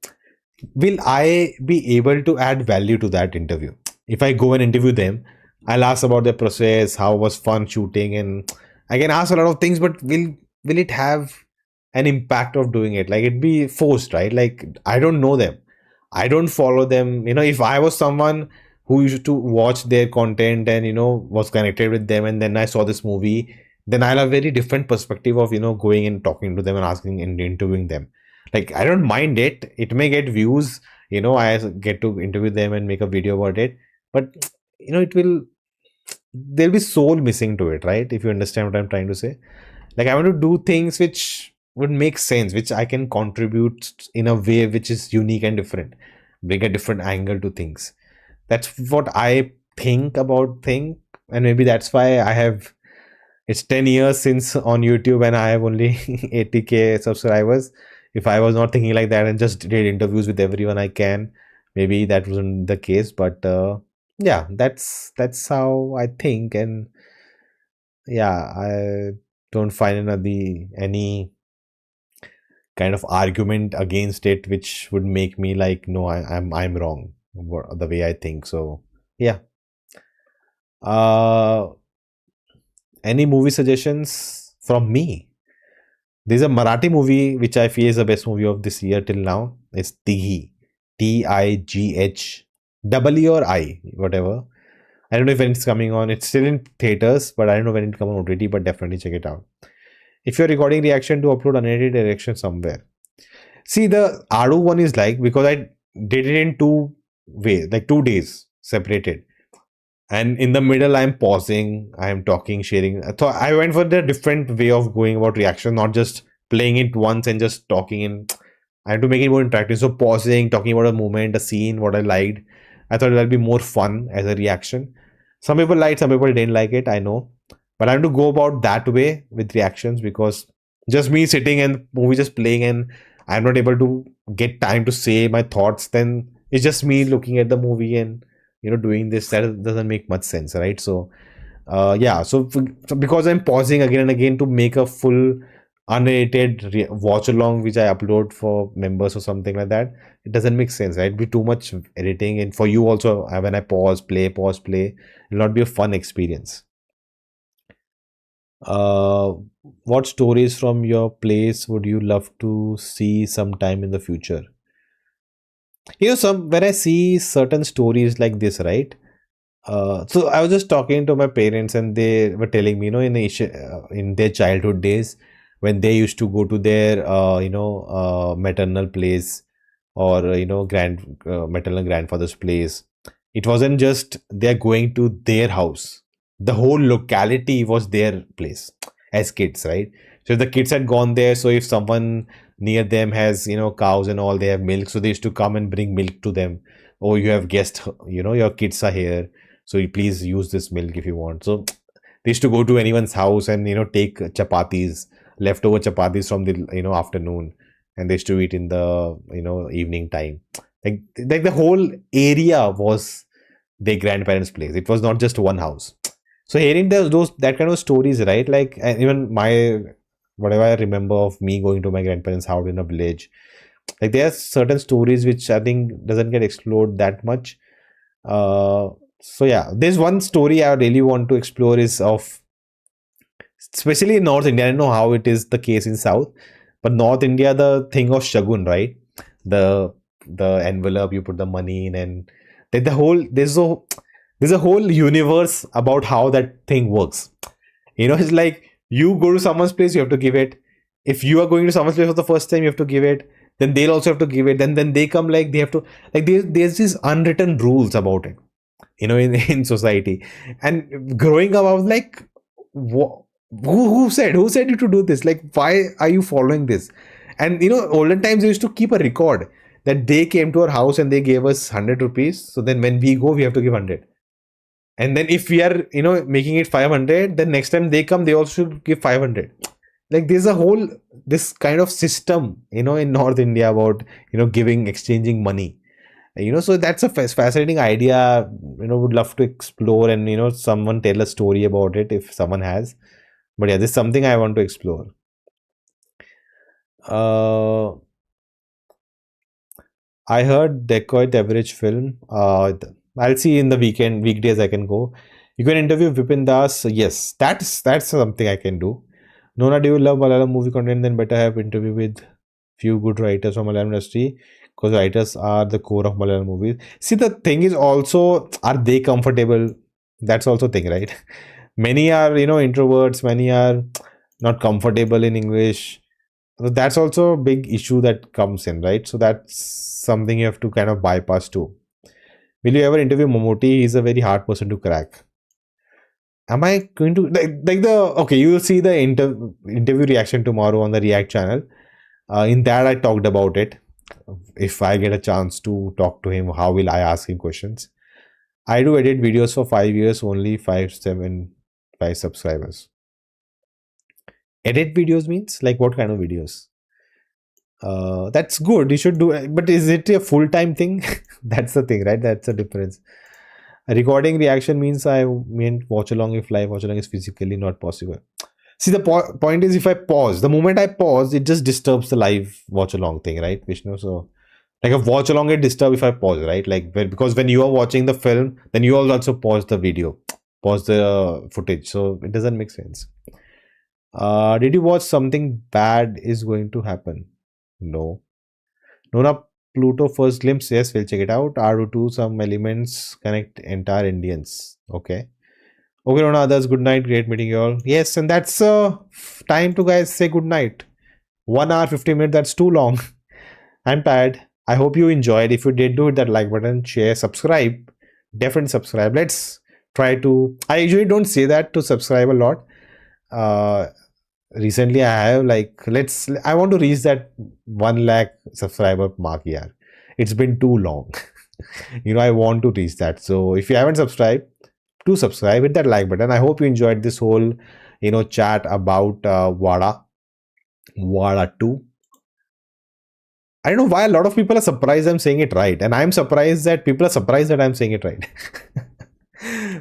Speaker 1: will I be able to add value to that interview? If I go and interview them, I'll ask about their process, how was fun shooting, and I can ask a lot of things, but will it have an impact of doing it? Like it'd be forced, right? Like I don't know them. I don't follow them. If I was someone who used to watch their content and was connected with them, and then I saw this movie, then I'll have a very different perspective of going and talking to them and asking and interviewing them. Like, I don't mind it. It may get views, I get to interview them and make a video about it. But, there'll be soul missing to it, right? If you understand what I'm trying to say. Like, I want to do things which would make sense, which I can contribute in a way which is unique and different, bring a different angle to things. That's what I think about thing. And maybe that's why it's 10 years since on YouTube and I have only 80K subscribers. If I was not thinking like that and just did interviews with everyone I can, maybe that wasn't the case. But yeah, that's how I think. And yeah, I don't find any kind of argument against it which would make me like, no, I'm wrong the way I think. So yeah. uh any movie suggestions from me? There's a Marathi movie which I feel is the best movie of this year till now. It's Tighi, Tigh, double E or I, whatever. I don't know if when it's coming on. It's still in theaters, but I don't know when it comes on OTT. But definitely check it out. If you're recording reaction, to upload unedited reaction somewhere. See, the Adu one is like, because I did it in two ways, like 2 days separated. And in the middle, I'm pausing, I'm talking, sharing. So I went for the different way of going about reaction, not just playing it once and just talking. And I had to make it more interactive. So pausing, talking about a moment, a scene, what I liked. I thought it'll be more fun as a reaction. Some people liked, some people didn't like it, I know. But I have to go about that way with reactions, because just me sitting and movie just playing and I'm not able to get time to say my thoughts, then it's just me looking at the movie and doing this. That doesn't make much sense, right? So yeah, so because I'm pausing again and again to make a full unrated watch along which I upload for members or something like that, it doesn't make sense, right? It'd be too much editing, and for you also, when I pause play, it'll not be a fun experience. uh what stories from your place would you love to see sometime in the future? Some when I see certain stories like this, right? So I was just talking to my parents, and they were telling me, in their childhood days, when they used to go to their, maternal place, or maternal grandfather's place, it wasn't just they're going to their house. The whole locality was their place as kids, right? So if the kids had gone there, so if someone near them has, cows and all, they have milk, so they used to come and bring milk to them. Oh, you have guests, your kids are here, so you please use this milk if you want. So they used to go to anyone's house and take chapatis, leftover chapatis from the afternoon, and they used to eat in the evening time. Like the whole area was their grandparents' place. It was not just one house. So hearing those that kind of stories, right? Like, and even my whatever I remember of me going to my grandparents' house in a village, like there are certain stories which I think doesn't get explored that much. So yeah, there's one story I really want to explore, is of, especially in North India. I don't know how it is the case in South, but North India, the thing of Shagun, right? The envelope you put the money in, and the whole there's a whole universe about how that thing works. It's like you go to someone's place, you have to give it. If you are going to someone's place for the first time, you have to give it. Then they'll also have to give it. Then they come, like they have to, like there's these unwritten rules about it, in society. And growing up, I was like, who said you to do this? Like, why are you following this? And olden times they used to keep a record that they came to our house and they gave us 100 rupees. So then when we go, we have to give 100. And then if we are making it 500, then next time they come, they also should give 500. Like there's a whole this kind of system in North India about exchanging money. So that's a fascinating idea. Would love to explore, and someone tell a story about it if someone has. But yeah, this is something I want to explore. I heard Decoit average film. I'll see in the weekdays I can go. You can interview Vipin Das. Yes, that's something I can do. Nona, do you love Malayalam movie content? Then better have interview with few good writers from Malayalam industry, because writers are the core of Malayalam movies. See, the thing is also, are they comfortable? That's also thing, right? Many are introverts. Many are not comfortable in English. So that's also a big issue that comes in, right? So that's something you have to kind of bypass too. Will you ever interview Momoti? He's a very hard person to crack. Am I going to like the okay? You will see the interview reaction tomorrow on the React channel. In that, I talked about it. If I get a chance to talk to him, how will I ask him questions? I do edit videos for 5 years, only 5 subscribers. Edit videos means like what kind of videos? That's good. You should do it. But is it a full-time thing? That's the thing, right? That's the difference. A recording reaction means I mean watch along if live watch along is physically not possible. See, the point is if I pause, the moment I pause, it just disturbs the live watch along thing, right, Vishnu? So, like a watch along, it disturbs if I pause, right? Like, because when you are watching the film, then you will also pause the video, pause the footage. So, it doesn't make sense. Did you watch Something Bad Is Going to Happen? No. Nona Pluto First Glimpse, yes, we'll check it out. R2, some elements connect entire Indians. Okay. Okay, Nona, others, good night. Great meeting you all. Yes, and that's time to guys say good night. 1 hour, 50 minutes, that's too long. I'm tired. I hope you enjoyed. If you did, do hit that like button, share, subscribe. Definitely subscribe. Let's try to. I usually don't say that to subscribe a lot. Recently I have like I want to reach that 1 lakh subscriber mark here. It's been too long. I want to reach that. So if you haven't subscribed, do subscribe, hit that like button. I hope you enjoyed this whole chat about Vaazha II. I don't know why a lot of people are surprised I'm saying it right, and I'm surprised that people are surprised that I'm saying it right.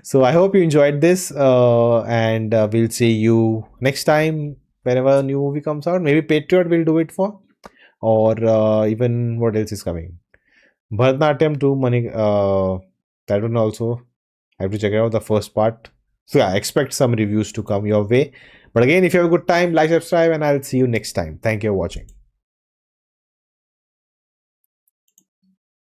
Speaker 1: So I hope you enjoyed this, and we'll see you next time whenever a new movie comes out. Maybe Patriot will do it for, or even what else is coming. Bharatanatyam 2, that one also I have to check it out, the first part. So yeah, expect some reviews to come your way. But again, if you have a good time, like, subscribe, and I'll see you next time. Thank you for watching.